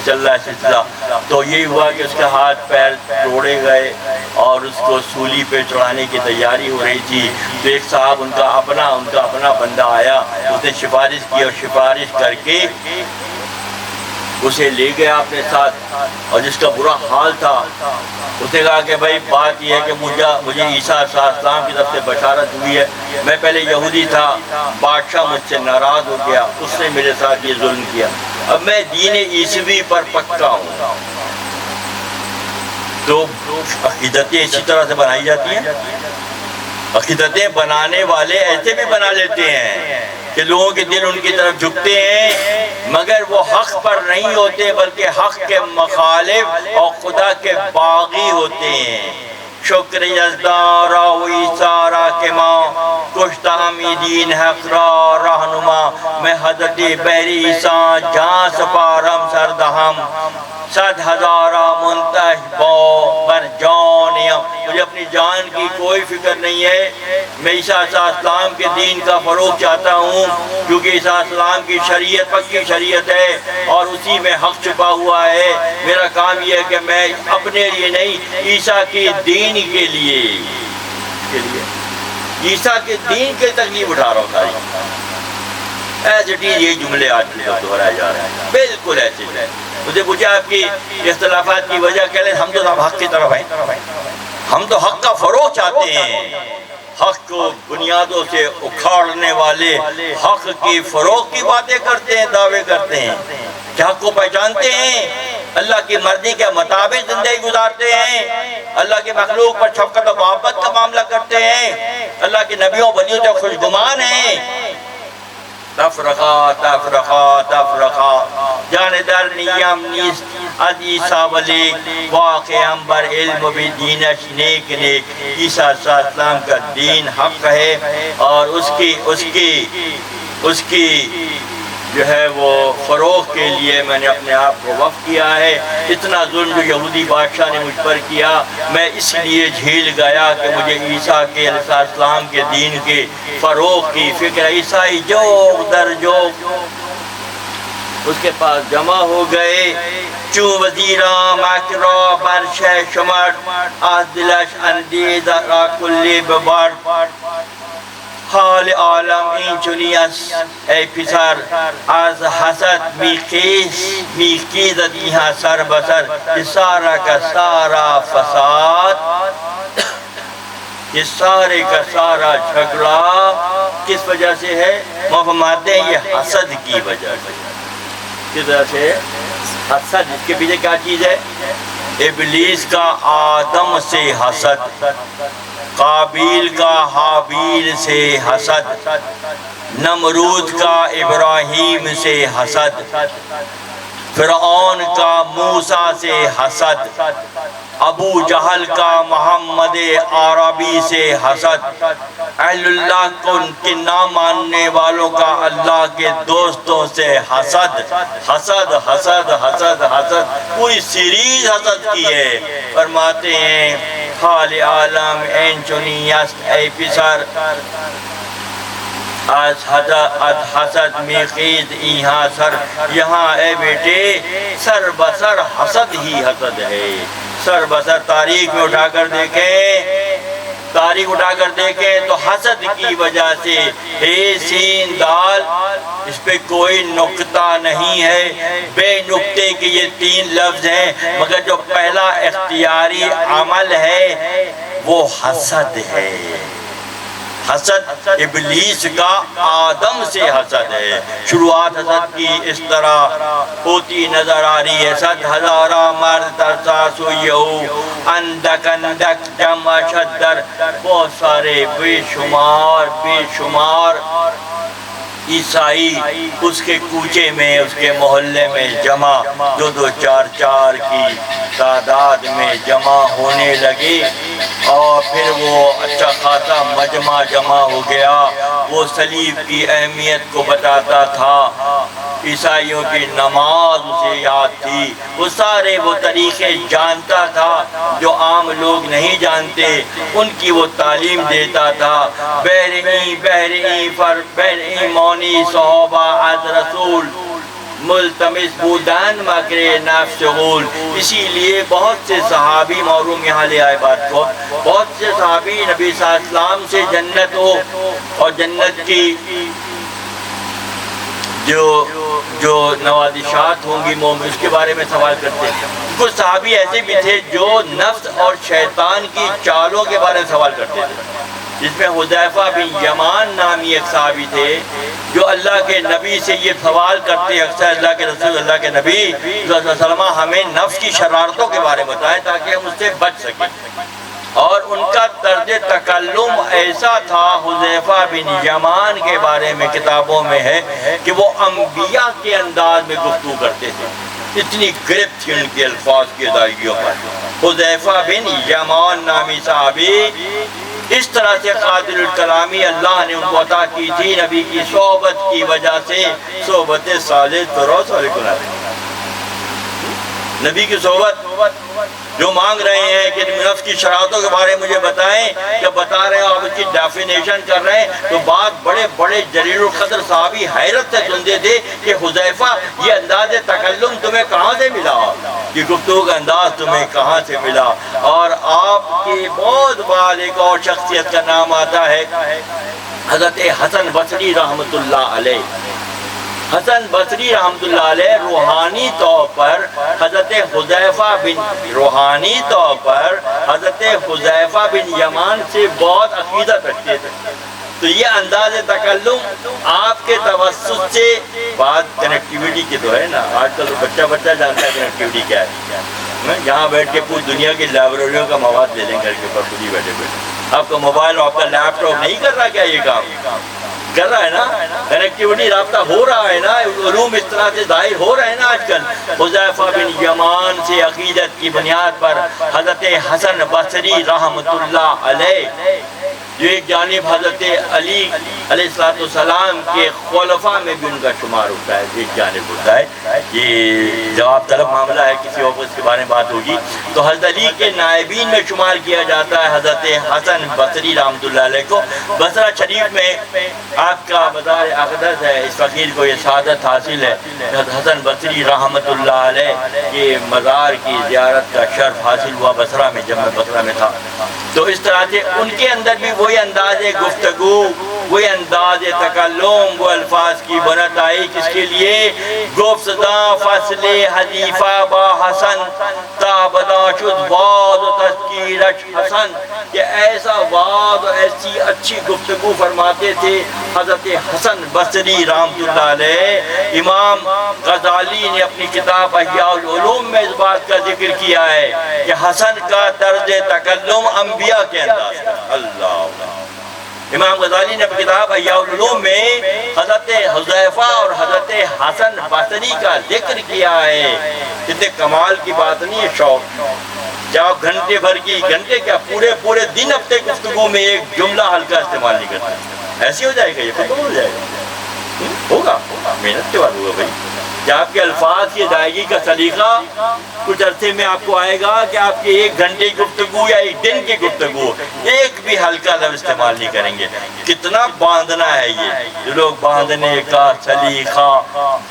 چل رہا ہے سلسلہ۔ تو یہی ہوا کہ اس کے ہاتھ پیر توڑے گئے اور اس کو سولی پہ چڑھانے کی تیاری ہو رہی تھی، تو ایک صاحب ان کا اپنا بندہ آیا، اس نے سفارش کی اور سفارش کر کے اسے لے گیا اپنے ساتھ، اور جس کا برا حال تھا اس نے کہا کہ بھائی بات یہ ہے کہ مجھے عیسیٰ علیہ السلام کی طرف سے بشارت ہوئی ہے، میں پہلے یہودی تھا، بادشاہ مجھ سے ناراض ہو گیا، اس نے میرے ساتھ یہ ظلم کیا، اب میں دین عیسوی پر پکا ہوں۔ تو عقیدتیں اسی طرح سے بنائی جاتی ہیں، عقیدتیں بنانے والے ایسے بھی بنا لیتے ہیں کہ لوگوں کے دل ان کی طرف جھکتے ہیں، مگر وہ حق پر نہیں ہوتے بلکہ حق کے مخالف اور خدا کے باغی ہوتے ہیں۔ شکر یزدارا و ایسارا کے ماں کشتہ امیدین حق را رہنما، میں حضرت بحری عیسیٰ جہاں سپارم سردہم، 100,000 منتش با بر جانیم، مجھے اپنی جان کی کوئی فکر نہیں ہے، میں عیسیٰ علیہ السلام کے دین کا فروغ چاہتا ہوں، کیونکہ عیسیٰ علیہ السلام کی شریعت پکی شریعت ہے اور اسی میں حق چھپا ہوا ہے۔ میرا کام یہ ہے کہ میں اپنے لیے نہیں، عیسیٰ کے دین کے لیے عیسیٰ کے دین کے تکلیف اٹھا رہا ہوں ساری۔ ایسے یہ جملے آج بھی دہرائے جا رہے ہیں، بالکل ایسے ہے۔ مجھے پوچھا آپ کی اختلافات کی وجہ کیا ہے؟ ہم تو حق کی طرف ہیں، ہم تو حق کا فروغ چاہتے ہیں، حق کو بنیادوں سے اکھاڑنے والے حق کی فروغ کی باتیں کرتے ہیں، دعوے کرتے ہیں کہ حق کو پہچانتے ہیں، اللہ کی مرضی کے مطابق زندگی گزارتے ہیں، اللہ کے مخلوق پر شفقت و محبت کا معاملہ کرتے ہیں، اللہ کے نبیوں ولیوں سے خوشگمان ہیں۔ تفرقہ تفرقہ تفرقہ جان در نیم نیست از عیسیٰ ولی واقع بر علم بھی دینش نیک نیک۔ عیسیٰ علیہ السلام کا دین حق ہے اور اس کی جو ہے وہ فروغ کے لیے میں نے اپنے آپ کو وقف کیا ہے۔ اتنا ظلم جو یہودی بادشاہ نے مجھ پر کیا، میں اس لیے جھیل گیا کہ مجھے عیسیٰ کے علیہ السلام کے دین کے فروغ کی فکر۔ عیسائی جوگ در جوگ اس کے پاس جمع ہو گئے، چون وزیران مکرا برشہ شمر از دلش اندیز را کلی ببر۔ حال عالم این چنین است ای پسر، از حسد میخیزد اینها سر بسر، یہ سارا کا سارا فساد، یہ سارے کا سارا جھگڑا کس وجہ سے ہے؟ فرماتے ہیں یہ حسد کی وجہ سے۔ کس وجہ سے؟ حسد۔ اس کے پیچھے کیا چیز ہے؟ ابلیس کا آدم سے حسد، قابیل کا حابیل سے حسد، نمرود کا ابراہیم سے حسد، فرعون کا موسیٰ سے حسد، ابو جہل کا محمد عربی سے حسد، اہل اللہ کو کے نہ ماننے والوں کا اللہ کے دوستوں سے حسد، حسد حسد حسد حسد، پوری سیریز حسد کی ہے۔ فرماتے ہیں حال عالم این چنین است ای پسر، از حسد میخیز اینہا سر، یہاں اے بیٹے سر بسر حسد ہی حسد ہے۔ سر بسر تاریخ میں اٹھا کر دیکھیں تو حسد کی وجہ سے سین دال اس پہ کوئی نقطہ نہیں ہے، بے نقطے کے یہ 3 لفظ ہیں، مگر جو پہلا اختیاری عمل ہے وہ حسد ہے۔ حسد ابلیس کا آدم سے حسد ہے۔ شروعات حسد کی اس طرح ہوتی نظر آ رہی ہے۔ 100,000 مرد ترسا سوئیہو اندک اندک جمع شدر، بہت سارے بے شمار عیسائی اس کے کوچے میں، اس کے محلے میں جمع، 2-2 4-4 کی تعداد میں جمع ہونے لگے، اور پھر وہ اچھا خاصا مجمع جمع ہو گیا۔ وہ صلیب کی اہمیت کو بتاتا تھا، عیسائیوں کی نماز اسے یاد تھی، وہ طریقے جانتا تھا جو عام لوگ نہیں جانتے، ان کی وہ تعلیم دیتا تھا۔ بہرئی مونی صحابہ از رسول ملتمس بودن مکر نفس غول۔ اسی لیے بہت سے صحابی، معروم یہاں لے آئے بات کو، بہت سے صحابی نبی صلی اللہ علیہ وسلم سے جنت ہو اور جنت کی جو جو نوازشات ہوں گی مومن، اس کے بارے میں سوال کرتے ہیں۔ کچھ صحابی ایسے بھی تھے جو نفس اور شیطان کی چالوں کے بارے میں سوال کرتے تھے، جس میں حذیفہ بن یمان نامی ایک صحابی تھے جو اللہ کے نبی سے یہ سوال کرتے اکثر، اللہ کے رسول، اللہ کے نبی صلی اللہ علیہ وسلم ہمیں نفس کی شرارتوں کے بارے میں بتائیں تاکہ ہم اس سے بچ سکیں۔ اور ان کا طرز تکلم ایسا تھا، حذیفہ بن یمان کے بارے میں کتابوں میں ہے کہ وہ انبیاء کے انداز میں گفتگو کرتے تھے، اتنی گرفت تھی ان کے الفاظ کی ادائیگیوں پر۔ حذیفہ بن یمان نامی صحابی اس طرح سے قادر الکلامی اللہ نے ان کو عطا کی تھی نبی کی صحبت کی وجہ سے، صحبت صالح فروز علیہ نبی کی صحبت۔ جو مانگ رہے ہیں کہ نفس کی شرارتوں کے بارے میں مجھے بتائیں، جب بتا رہے ہیں آپ اس کی ڈیفینیشن کر رہے ہیں تو بعض بڑے بڑے جلیل القدر صحابی حیرت سے سنتے تھے کہ حذیفہ یہ انداز تکلم تمہیں کہاں سے ملا، یہ گفتگو کا انداز تمہیں کہاں سے ملا۔ اور آپ کی بہت بار ایک اور شخصیت کا نام آتا ہے، حضرت حسن بصری رحمۃ اللہ علیہ۔ حسن بصری رحمۃ اللہ علیہ روحانی طور پر حضرت حذیفہ بن یمان سے بہت عقیدت رکھتے تھے، تو یہ انداز تکلم آپ کے توسط سے بات کنیکٹیویٹی کی تو ہے نا، آج کل تو بچہ جانتا ہے کنیکٹیویٹی کیا ہے۔ یہاں بیٹھ کے پوری دنیا کی لائبریریوں کا مواد لے لیں گھر کے اوپر، خود ہی بیٹھے بیٹھے۔ آپ کا موبائل اور آپ کا لیپ ٹاپ نہیں کر رہا کیا یہ کام؟ کر رہا ہے نا، کنیکٹیوٹی رابطہ ہو رہا ہے نا، علوم اس طرح سے ظاہر ہو رہے ہیں نا آج کل۔ حذیفہ بن یمان سے عقیدت کی بنیاد پر حضرت حسن بصری رحمۃ اللہ علیہ، جو ایک جانب حضرت علی علیہ السلام کے خلفاء میں بھی ان کا شمار ہوتا ہے، ایک جانب ہوتا ہے۔ یہ جواب طلب معاملہ ہے، کسی اور اس کے بارے میں بات ہوگی تو حضرت علی کے نائبین میں شمار کیا جاتا ہے حضرت حسن بصری رحمۃ اللہ علیہ کو۔ بصرہ شریف میں آپ کا مزار اقدس ہے، اس فقیر کو یہ سعادت حاصل ہے، حسن بصری رحمۃ اللہ علیہ کے مزار کی زیارت کا شرف حاصل ہوا بصرہ میں، جب میں بصرہ میں تھا۔ تو اس طرح سے ان کے اندر بھی وہی انداز گفتگو، وہی انداز تکلم، وہ الفاظ کی بنت آئی کس کے لیے؟ گفتداں فصل حدیفہ با حسن تا بدا شد واد و تذکیرش حسن، کہ ایسا واد و ایسی اچھی گفتگو فرماتے تھے حضرت حسن بصری رحمۃ اللہ علیہ۔ امام غزالی نے اپنی کتاب احیاء العلوم میں اس بات کا ذکر کیا ہے کہ حسن کا طرز تکلم انبیاء کے انداز ہے۔ اللہ، امام غزالی نے اپنی کتاب احیاء العلوم میں حضرت حذیفہ اور حضرت حسن بصری کا ذکر کیا ہے۔ کتنے کمال کی بات نہیں ہے، شوق کیا آپ گھنٹے بھر کی، گھنٹے کیا پورے دن ہفتے گفتگو میں ایک جملہ ہلکا استعمال نہیں کرتے، ایسے ہو جائے گا، یہ ختم ہو جائے گا، ہوگا محنت کے بعد ہوگا بھائی۔ کیا آپ کے الفاظ کی ادائیگی کا سلیقہ کچھ عرصے میں آپ کو آئے گا کہ آپ کی ایک گھنٹے کی گفتگو یا ایک دن کی گفتگو ایک بھی ہلکا لفظ استعمال نہیں کریں گے۔ کتنا باندھنا ہے یہ، جو لوگ باندھنے کا سلیقہ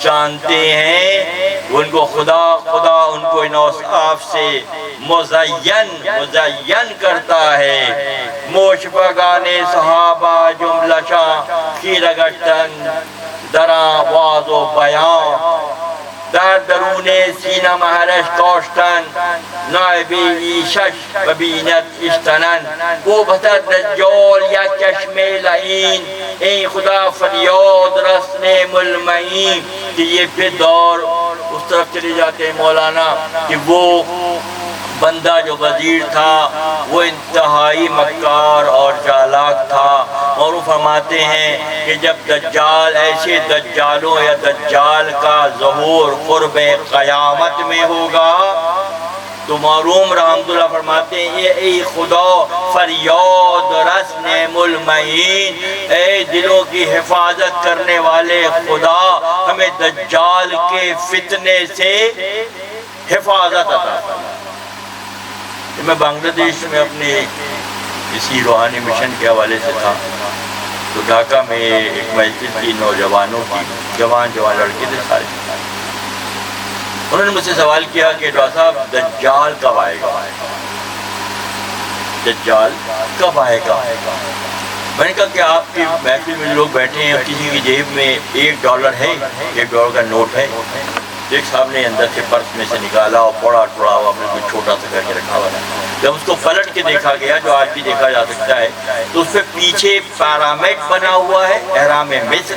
جانتے ہیں ان کو خدا ان کو ان اوصاف سے مزین کرتا ہے۔ موشبگان صحابہ جملہ شاہ خیرگشتن درا واز و بیان، در درون سینه مهرش کاشتن نایبی ایشش و بینت اشتنن، او بتر دجال یک چشمه لعین این خدا فریاد رسن ملمعین، کہ یہ پھر دور اس طرف چلے جاتے ہیں مولانا کہ وہ بندہ جو وزیر تھا وہ انتہائی مکار اور چالاک تھا، اور وہ فرماتے ہیں کہ جب دجال ایسے دجالوں یا دجال کا ظہور قرب قیامت میں ہوگا تو معروم رحمت اللہ فرماتے ہیں اے خدا فریاد رسن ملمعین، اے دلوں کی حفاظت کرنے والے خدا ہمیں دجال کے فتنے سے حفاظت عطا فرما۔ میں بنگلہ دیش میں اپنے اسی روحانی مشن کے حوالے سے تھا تو ڈھاکہ میں ایک مسجد کی نوجوانوں کی جوان لڑکے تھے سارے، انہوں نے مجھ سے سوال کیا کہ ڈاکٹر صاحب دجال کب آئے گا، دجال کب آئے گا؟ میں نے کہا کہ آپ کی محفل میں لوگ بیٹھے ہیں، کسی کی جیب میں $1 ہے، $1 کا نوٹ ہے، ایک صاحب نے اندر سے پرس میں سے نکالا اور پڑا ٹوڑا ہوا بالکل چھوٹا سا کر کے رکھا ہوا تھا۔ جب اس کو پلٹ کے دیکھا گیا، جو آج بھی دیکھا جا سکتا ہے، تو اس پہ پیچھے پیرامڈ بنا ہوا ہے، احرام مصر،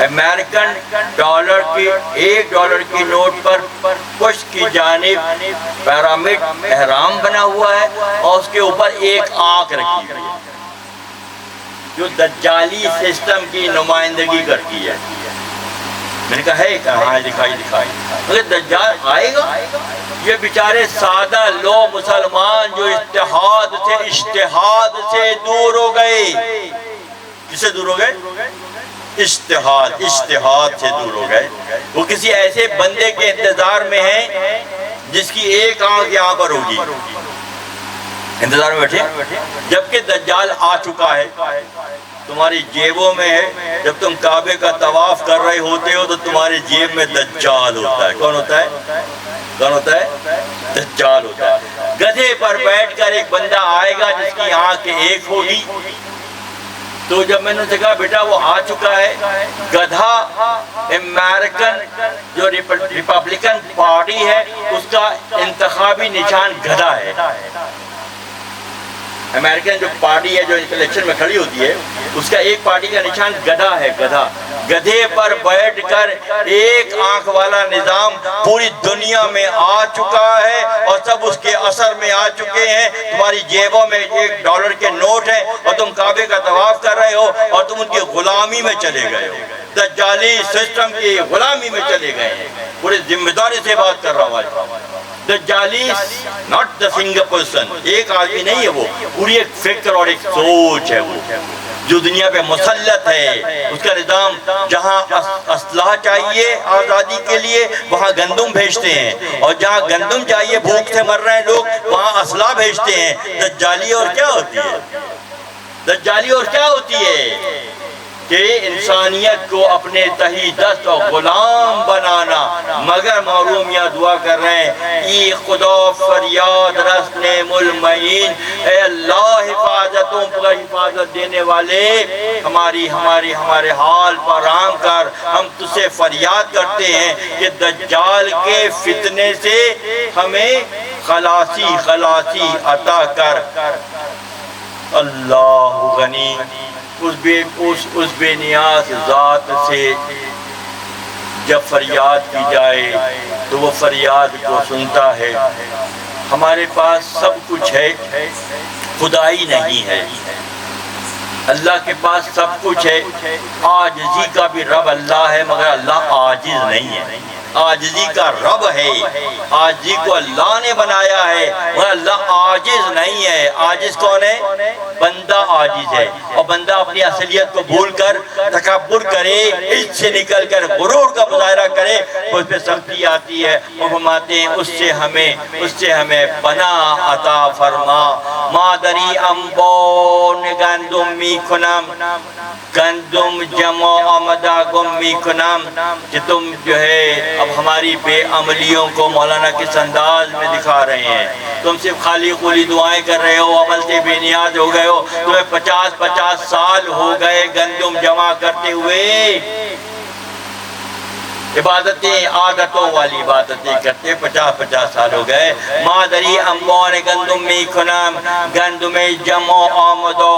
امریکن ڈالر کی $1 کی نوٹ پر پشت کی جانب پیرامڈ احرام بنا ہوا ہے، اور اس کے اوپر ایک آنکھ رکھی ہوئی ہے جو دجالی سسٹم کی نمائندگی کرتی ہے۔ میں نے کہا ہے کہاں ہے، دکھائی مگر دجال آئے گا؟ یہ بیچارے سادہ لوگ مسلمان جو اشتہاد سے دور ہو گئے، کس سے دور ہو گئے؟ اشتہاد سے دور ہو گئے۔ وہ کسی ایسے بندے کے انتظار میں ہیں جس کی ایک آنکھ یہاں پر ہوگی، انتظار میں بیٹھے، جبکہ دجال آ چکا ہے، تمہاری جیبوں میں ہے۔ جب تم کعبے کا طواف کر رہے ہوتے ہو تو تمہاری جیب میں دجال ہوتا ہے۔ کون ہوتا ہے؟ کون ہوتا ہے؟ دجال ہوتا ہے۔ گدھے پر بیٹھ کر ایک بندہ آئے گا جس کی آنکھ ایک ہوگی۔ تو جب میں نے اسے کہا بیٹا وہ آ چکا ہے، گدھا امریکن جو ریپبلکن پارٹی ہے اس کا انتخابی نشان گدھا ہے۔ امریکن جو پارٹی ہے جو الیکشن میں کھڑی ہوتی ہے اس کا ایک پارٹی کا نشان گدھا ہے، گدھا۔ گدھے پر بیٹھ کر ایک آنکھ والا نظام پوری دنیا میں آ چکا ہے اور سب اس کے اثر میں آ چکے ہیں۔ تمہاری جیبوں میں $1 کے نوٹ ہیں اور تم کعبے کا طواف کر رہے ہو اور تم ان کی غلامی میں چلے گئے ہو، دجالی سسٹم کی غلامی میں چلے گئے ہیں۔ پوری ذمہ داری سے بات کر رہا ہوں آج۔ دجالی not the single person، ایک آدمی نہیں ہے، وہ پوری ایک فکر اور ایک سوچ ہے وہ جو دنیا پہ مسلط ہے۔ اس کا نظام جہاں اسلحہ چاہیے آزادی کے لیے وہاں گندم بھیجتے ہیں، اور جہاں گندم چاہیے بھوک سے مر رہے ہیں لوگ وہاں اسلحہ بھیجتے ہیں۔ دجالی اور کیا ہوتی ہے؟ دجالی اور کیا ہوتی ہے کہ انسانیت کو اپنے تہی دست اور غلام بنانا، مگر معلومیاں دعا کر رہے ہیں ای خدا فریاد رسنے ملمین، اے اللہ حفاظتوں پر حفاظت دینے والے، ہمارے حال پر رحم کر۔ ہم تجھ سے فریاد کرتے ہیں کہ دجال کے فتنے سے ہمیں خلاصی عطا کر۔ اللہ غنی، اس بے نیاز ذات سے جب فریاد کی جائے تو وہ فریاد کو سنتا ہے۔ ہمارے پاس سب کچھ ہے، خدائی نہیں ہے۔ اللہ کے پاس سب کچھ ہے، عاجزی کا بھی رب اللہ ہے مگر اللہ عاجز نہیں ہے۔ عاجزی کا رب ہے، عاجزی کو اللہ نے بنایا ہے مگر اللہ عاجز نہیں ہے۔ عاجز کون ہے؟ بندہ عاجز ہے، اور بندہ اپنی اصلیت کو بھول کر تکبر کرے، عزت سے نکل کر غرور کا مظاہرہ کرے تو اس پہ سختی آتی ہے۔ وہ فرماتے ہیں اس سے ہمیں پناہ عطا فرما۔ مادری امبون گندم می کنم، گندم جمع آمدہ گم می کنم، کہ تم جو ہے اب ہماری بے عملیوں کو مولانا کس انداز میں دکھا رہے ہیں۔ تم صرف خالی خولی دعائیں کر رہے ہو، عمل سے بے نیاز ہو گئے ہو۔ تمہیں 50 سال ہو گئے گندم جمع کرتے ہوئے، عبادتیں عادتوں والی عبادتیں کرتے 50 سال ہو گئے۔ مادری اموان گندم می کنم، گندم جمع آمدو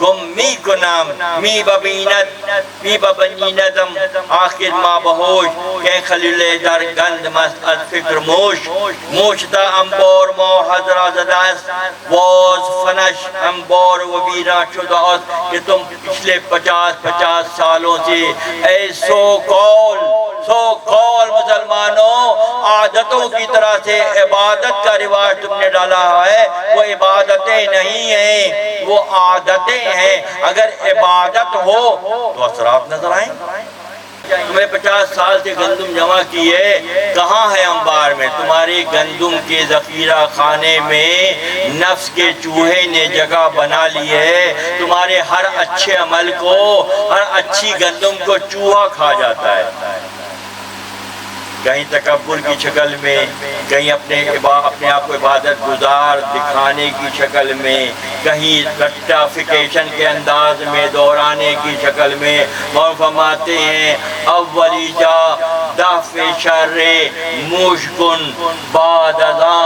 گم می کنم، می ببینتم آخر ما بہوش، کہ خلیل در گند مست از فکر موشتا امبار ما حضرہ زدست، واز فنش امبار و بیرہ شدہ است، کہ تم پچھلے 50 سالوں سے اے سو قول مسلمانوں عادتوں کی طرح سے عبادت کا رواج تم نے ڈالا ہے۔ وہ عبادتیں نہیں ہیں، وہ عادتیں ہیں۔ اگر عبادت ہو تو اثرات نظر آئیں۔ تمہیں 50 سال سے گندم جمع کی ہے، کہاں ہے انبار میں؟ تمہاری گندم کے ذخیرہ خانے میں نفس کے چوہے نے جگہ بنا لی ہے۔ تمہارے ہر اچھے عمل کو، ہر اچھی گندم کو چوہا کھا جاتا ہے۔ کہیں تکبر کی شکل میں، کہیں اپنے آپ کو عبادت گزار دکھانے کی شکل میں، کہیں رٹافیکیشن کے انداز میں دہرانے کی شکل میں۔ اور فرماتے ہیں اولی جا دف شر موش کن بعد ازاں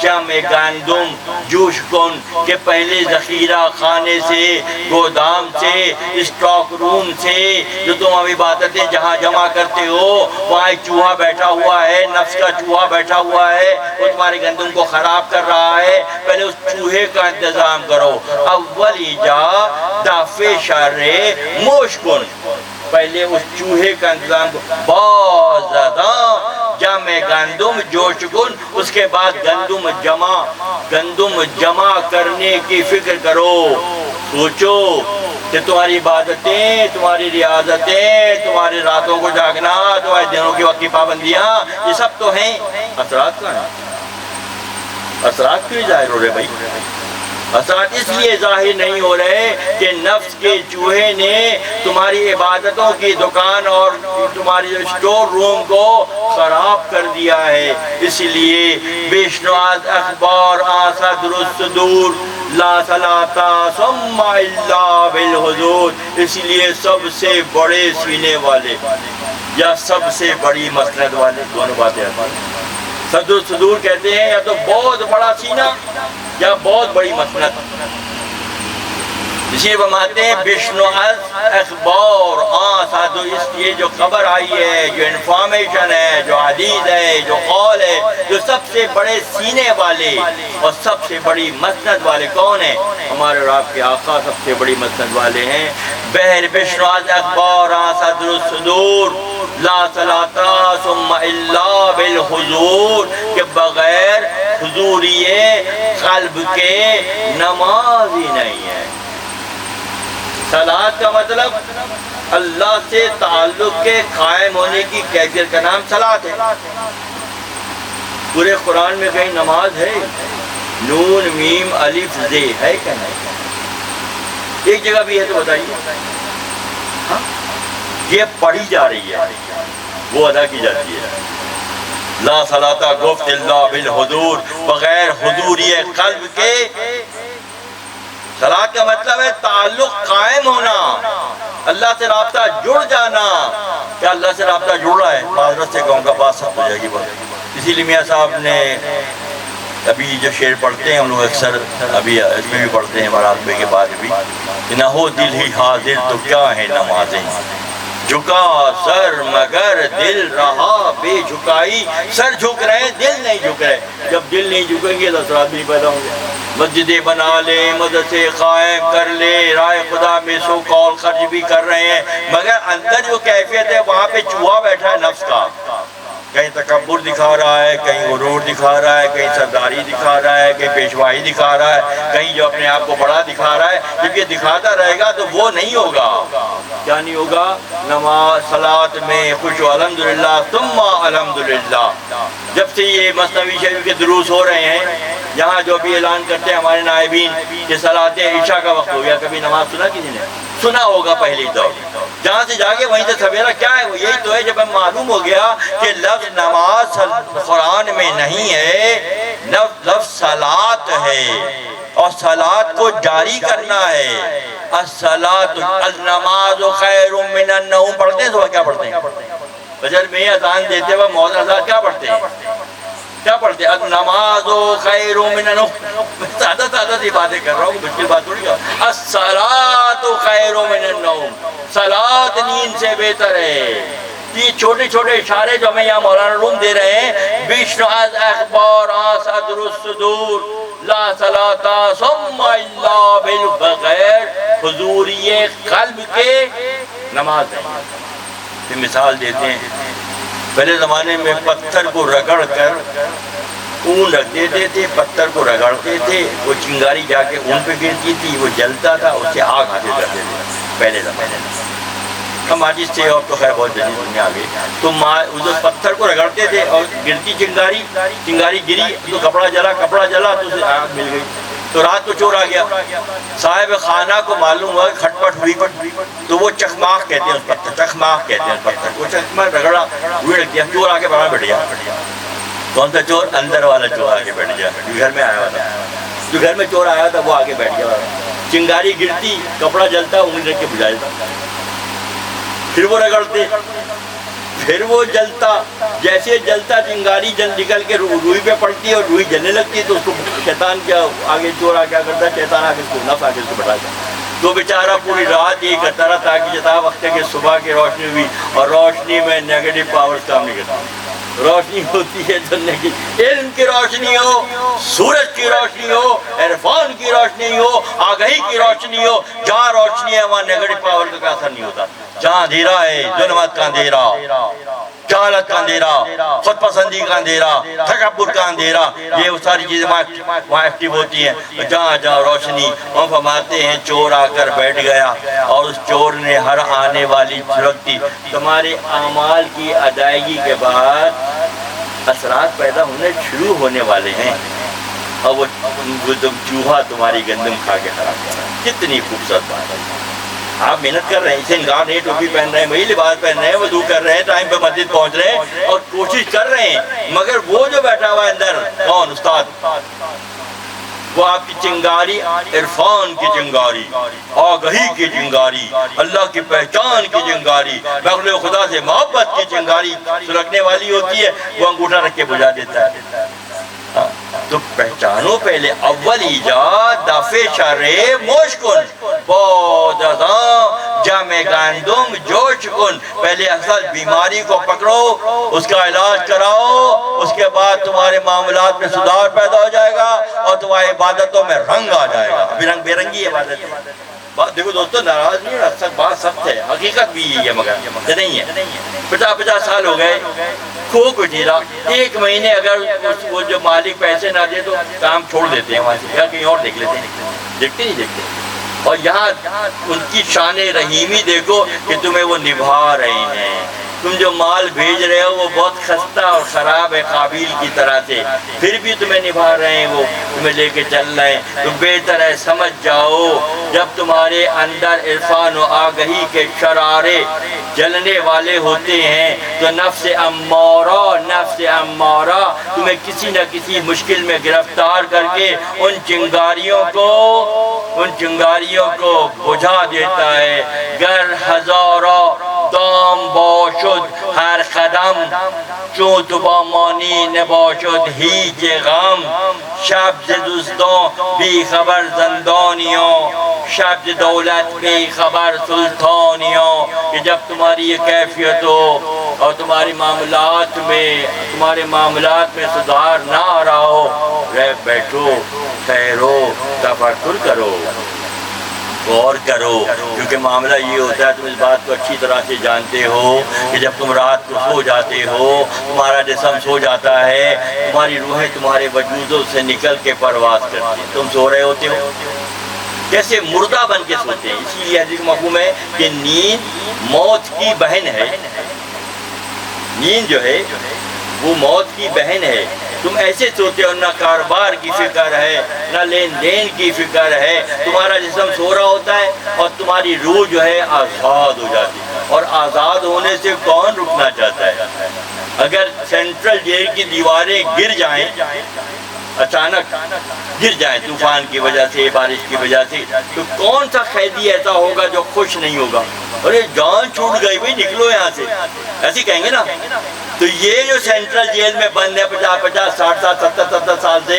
جمع گندم جوش کن، کہ پہلے ذخیرہ خانے سے، گودام سے، اسٹاک روم سے جو تم اب عبادتیں جہاں جمع کرتے ہو، وہاں ایک چوہا بیٹھا ہوا ہے، نفس کا چوہا بیٹھا ہوا ہے، وہ تمہارے گندم کو خراب کر رہا ہے، پہلے اس چوہے کا انتظام کرو۔ اول ایجا دافع شر موش کن، پہلے اس چوہے کا انتظام کرو۔ بعض زیادہ جمع گندم جوش کن، اس کے بعد گندم جمع کرنے کی فکر کرو۔ سوچو کہ تمہاری عبادتیں، تمہاری ریاضتیں، تمہاری راتوں کو جاگنا، تمہارے دنوں کی وقت کی پابندیاں، یہ سب تو ہیں، اثرات کہاں ہیں؟ اثرات کیوں ظاہر ہو رہے بھائی؟ اثرات اس لیے ظاہر نہیں ہو رہے کہ نفس کے چوہے نے تمہاری عبادتوں کی دکان اور تمہاری اسٹور روم کو خراب کر دیا ہے۔ اس لیے بیشنواز اخبار آسا درست دور لا صلاتا ثم الا بالحضور، اس لیے سب سے بڑے سینے والے یا سب سے بڑی مسند والے، دونوں باتیں آتی ہیں۔ صدر صدور کہتے ہیں یا تو بہت بڑا سینہ یا بہت بڑی مسند۔ اسی فرماتے ہیں بشنو از اخبار صدر، اس لیے جو خبر آئی ہے، جو انفارمیشن ہے، جو حدیث ہے، جو قول ہے، جو سب سے بڑے سینے والے اور سب سے بڑی مسند والے کون ہیں؟ ہمارے اور آپ کے آقا سب سے بڑی مسند والے ہیں۔ بہر بشنو از اخبار صدر الصدور لا صلاتا ثم الا بالحضور، کہ بغیر حضوری قلب کے نماز ہی نہیں ہے۔ صلاۃ کا مطلب اللہ سے تعلق کے قائم ہونے کی کیفیت کا نام صلاۃ ہے۔ پورے قرآن میں کہیں نماز ہے؟ نون میم الف زے ہے کہ نہیں؟ ایک جگہ بھی ہے تو بتائیے۔ یہ پڑھی جا رہی ہے، وہ ادا کی جاتی ہے۔ لا صلاۃ گفت الا بالحضور، بغیر حضوری قلب کے۔ صلاۃ کا مطلب ہے تعلق قائم ہونا، اللہ سے رابطہ جڑ جانا۔ کیا اللہ سے رابطہ جڑ رہا ہے؟ معذرت سے کہوں گا بات سخت ہو جائے گی بات۔ اسی لیے میاں صاحب نے ابھی جو شعر پڑھتے ہیں ہم لوگ اکثر ابھی اس میں بھی پڑھتے ہیں بارات کے بعد بھی، نہ ہو دل ہی حاضر تو کیا ہے نمازیں، جھکا سر مگر دل رہا بے جھکائی، سر جھک رہے دل نہیں جھک رہے۔ جب دل نہیں جھکیں گے تو اثرات بھی پیدا ہوں گے۔ مسجدیں بنا لے، مدرسے قائم کر لے، رائے خدا میں سو قول خرچ بھی کر رہے ہیں، مگر اندر جو کیفیت ہے وہاں پہ چوہا بیٹھا ہے نفس کا، کہیں تکبر دکھا رہا ہے، کہیں غرور دکھا رہا ہے، کہیں سرداری دکھا رہا ہے، کہیں پیشوائی دکھا رہا ہے، کہیں جو اپنے آپ کو بڑا دکھا رہا ہے۔ جب یہ دکھاتا رہے گا تو وہ نہیں ہوگا۔ کیا نہیں ہوگا؟ نماز صلاۃ میں خوش و الحمدللہ ثم الحمدللہ۔ جب سے یہ مثنوی شریف کے دروس ہو رہے ہیں، یہاں جو بھی اعلان کرتے ہیں ہمارے نائبین کہ صلاۃ عشاء کا وقت ہو گیا، کبھی نماز سنا کسی نے؟ سنا ہوگا پہلی دور، جہاں سے جاگے وہیں سے سویرا کیا ہے؟ وہ یہی تو ہے جب ہمیں معلوم ہو گیا کہ لفظ نماز قرآن میں نہیں ہے، لفظ صلاۃ ہے، اور صلاۃ کو جاری کرنا ہے۔ الصلاۃ النماز خیر من النوم پڑھتے ہیں، صبح کیا پڑھتے ہیں؟ فجر میں اذان دیتے وقت مولانا حضرات کیا پڑھتے ہیں؟ کیا پڑھتے ہیں؟ النماز خیر من النوم۔ سادہ سی باتیں کر رہا ہوں، مشکل بات تھوڑی ہے۔ الصلاۃ خیر من النوم، صلاۃ نیند سے بہتر ہے۔ یہ چھوٹے چھوٹے اشارے جو ہمیں یہاں مولانا روم دے رہے ہیں، بشن از اخبار صدر الصدور لا صلاۃ ثم الا بغیر حضوری قلب کے نماز نہیں۔ یہ مثال دیتے ہیں، پہلے زمانے میں پتھر کو رگڑ کر اون رکھ دیتے تھے، پتھر کو رگڑتے تھے، وہ چنگاری جا کے اون پہ گرتی تھی، وہ جلتا تھا، اس سے آگ حاصل کرتے تھے پہلے زمانے میں۔ ہم ماچس سے اب تو خیر بہت جلدی دنیا آ گئی، تو اس پتھر کو رگڑتے تھے اور گرتی چنگاری گری تو کپڑا جلا تو اسے آگ مل گئی۔ تو رات کو چور آ گیا، صاحب خانہ کو معلوم ہوا کہ کھٹپٹ ہوئی، تو وہ چخماق کہتے ہیں اس پتھر، چخماق کہتے ہیں اس پتھر، وہ چخماق رگڑا ہوئے رکھ دیا، چور آ کے باہر بیٹھ گیا۔ کون سا چور؟ اندر والا چور آگے بیٹھ گیا، جو گھر میں آیا ہوا تھا، جو گھر میں چور آیا تھا وہ آگے بیٹھ گیا۔ چنگاری گرتی، کپڑا جلتا، انگلی رکھ کے بجھا دیتا، پھر وہ رگڑتے، پھر وہ جلتا، جیسے جلتا چنگاری جل نکل کے روئی پہ پڑتی ہے اور روئی جلنے لگتی ہے، تو اس کو شیطان کیا آگے چور آ کیا کرتا ہے، شیطان آگے اس کو نفس آگے اس کو بٹھاتا ہے۔ تو بیچارہ پوری رات یہ کرتا رہا تاکہ جتا وقت ہے کہ صبح کی روشنی ہوئی، اور روشنی میں نیگیٹو پاورز کام نہیں کرتی، روشنی ہوتی ہے تو علم کی روشنی ہو، سورج کی روشنی ہو، عرفان کی روشنی ہو، آگہی کی روشنی ہو، جہاں روشنی ہے وہاں نیگیٹو پاور کا اثر نہیں ہوتا۔ جہاں اندھیرا ہے، ظلمت کا اندھیرا، جہالت کا اندھیرا، خود پسندی کا اندھیرا، تکبر کا اندھیرا، یہ وہ ساری چیزیں وہاں ایکٹیو ہوتی ہیں۔ جہاں جہاں روشنی، ہم فرماتے ہیں چور آ کر بیٹھ گیا اور اس چور نے ہر آنے والی جھلکتی تمہارے اعمال کی ادائیگی کے بعد اثرات پیدا ہونے شروع ہونے والے ہیں، اور وہ چوہا تمہاری گندم کھا کے خراب کر رہا ہے۔ کتنی خوبصورت بات ہے، آپ محنت کر رہے ہیں، اسے انگار نہیں، ٹوپی پہن رہے ہیں، وہی لباس پہن رہے ہیں، وضو کر رہے ہیں، ٹائم پہ مسجد پہنچ رہے ہیں اور کوشش کر رہے ہیں، مگر وہ جو بیٹھا ہوا ہے اندر، کون؟ استاد، وہ آپ کی چنگاری، عرفان کی چنگاری، آگہی کی چنگاری، اللہ کی پہچان کی چنگاری، مخلوق خدا سے محبت کی چنگاری سلگنے والی ہوتی ہے، وہ انگوٹھا رکھ کے بجھا دیتا ہے۔ تو پہچانو پہلے، اول ایجاد دفع شر مشکن بود ازاں جمع گندم جوش کن، پہلے اصل بیماری کو پکڑو، اس کا علاج کراؤ، اس کے بعد تمہارے معاملات میں سدھار پیدا ہو جائے گا اور تمہاری عبادتوں میں رنگ آ جائے گا۔ ابھی رنگ بے رنگی عبادت ہے۔ بات دیکھو دوستو، ناراض نہیں ہے، اکثر بات سخت ہے، حقیقت بھی یہ ہے، مگر یہ نہیں ہے۔ 50 سال ہو گئے، کھو کچھ نہیں رہا، ایک مہینے اگر وہ جو مالک پیسے نہ دے تو کام چھوڑ دیتے ہیں وہاں سے، یا کہیں اور دیکھ لیتے ہیں، دیکھتے نہیں دیکھتے۔ اور یہاں ان کی شان رحیمی دیکھو کہ تمہیں وہ نبھا رہے ہیں، تم جو مال بھیج رہے ہو وہ بہت خستہ اور خراب ہے قابیل کی طرح سے، پھر بھی تمہیں نبھا رہے ہیں، وہ تمہیں لے کے چل رہے ہیں۔ تو بہتر ہے سمجھ جاؤ، جب تمہارے اندر عرفان و آگہی کے شرارے جلنے والے ہوتے ہیں تو نفس امارہ تمہیں کسی نہ کسی مشکل میں گرفتار کر کے ان چنگاریوں کو بجھا دیتا ہے۔ گر ہزارہ دام باشد ہر قدم، چون تو با مانی نباشد ہیچ غم، شب ز دزدان بی خبر زندانیاں، شب ز دولت بی خبر سلطانیاں، کہ جب تمہاری یہ کیفیت ہو اور تمہارے معاملات میں سدھار نہ آ رہا ہو، رہ بیٹھو، ٹھہرو، تفکر کرو، غور کرو، کیونکہ معاملہ یہ ہوتا ہے، تم اس بات کو اچھی طرح سے جانتے ہو کہ جب تم رات کو سو جاتے ہو، تمہارا جسم سو جاتا ہے، تمہاری روحیں تمہارے وجودوں سے نکل کے پرواز کرتی ہیں، تم سو رہے ہوتے ہو جیسے مردہ بن کے سوتے ہیں۔ اسی لیے حدیث مفہوم ہے کہ نیند موت کی بہن ہے، نیند جو ہے وہ موت کی بہن ہے۔ تم ایسے سوتے ہو، نہ کاروبار کی فکر ہے، نہ لین دین کی فکر ہے، تمہارا جسم سو رہا ہوتا ہے اور تمہاری روح جو ہے آزاد ہو جاتی ہے، اور آزاد ہونے سے کون رکنا چاہتا ہے؟ اگر سینٹرل جیل کی دیواریں گر جائیں، اچانک گر جائیں طوفان کی وجہ سے، بارش کی وجہ سے، تو کون سا قیدی ایسا ہوگا جو خوش نہیں ہوگا؟ ارے جان چھوٹ گئی بھائی، نکلو یہاں سے، ایسے کہیں گے نا۔ تو یہ جو سینٹرل جیل میں بند ہے 50 60 70 سال سے،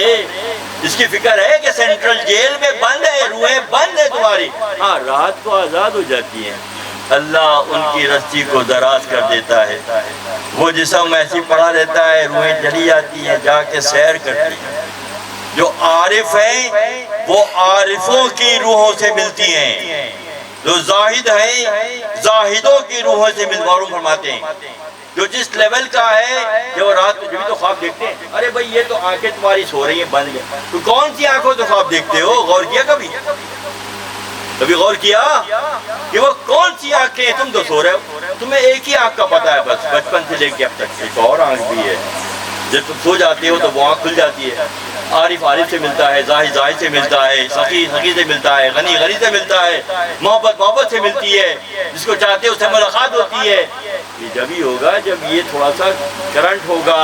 اس کی فکر ہے کہ سینٹرل جیل میں بند ہے، روحیں بند ہے تمہاری، ہاں رات کو آزاد ہو جاتی ہیں، اللہ ان کی رسی کو دراز کر دیتا ہے، وہ جسم ایسی پڑا رہتا ہے، روحیں چلی جاتی ہیں، جا کے سیر کرتی ہیں۔ جو عارف ہیں وہ عارفوں کی روحوں سے ملتی ہیں، جو زاہد ہیں زاہدوں کی روحوں سے معلوم فرماتے ہیں۔ جو جس لیول کا ہے، جو رات کو بھی تو خواب دیکھتے ہیں، ارے بھائی یہ تو آنکھیں تمہاری سو رہی ہیں بند ہے، تو کون سی آنکھوں سے خواب دیکھتے ہو؟ غور کیا کبھی غور کیا کہ وہ کون سی آنکھیں؟ تم تو سو رہے ہو، تمہیں ایک ہی آنکھ کا پتہ ہے بس، بچپن سے لے کے اب تک، ایک اور آنکھ بھی ہے جب تم سو جاتے ہو تو وہ آنکھ کھل جاتی ہے، عارف عارف سے ملتا ہے، زاہد زاہد سے ملتا ہے، سخی سخی سے ملتا ہے، غنی غنی سے ملتا ہے، محبت محبت سے ملتی ہے، جس کو چاہتے ہیں اس سے ملاقات ہوتی ہے۔ یہ جب ہی ہوگا جب یہ تھوڑا سا کرنٹ ہوگا،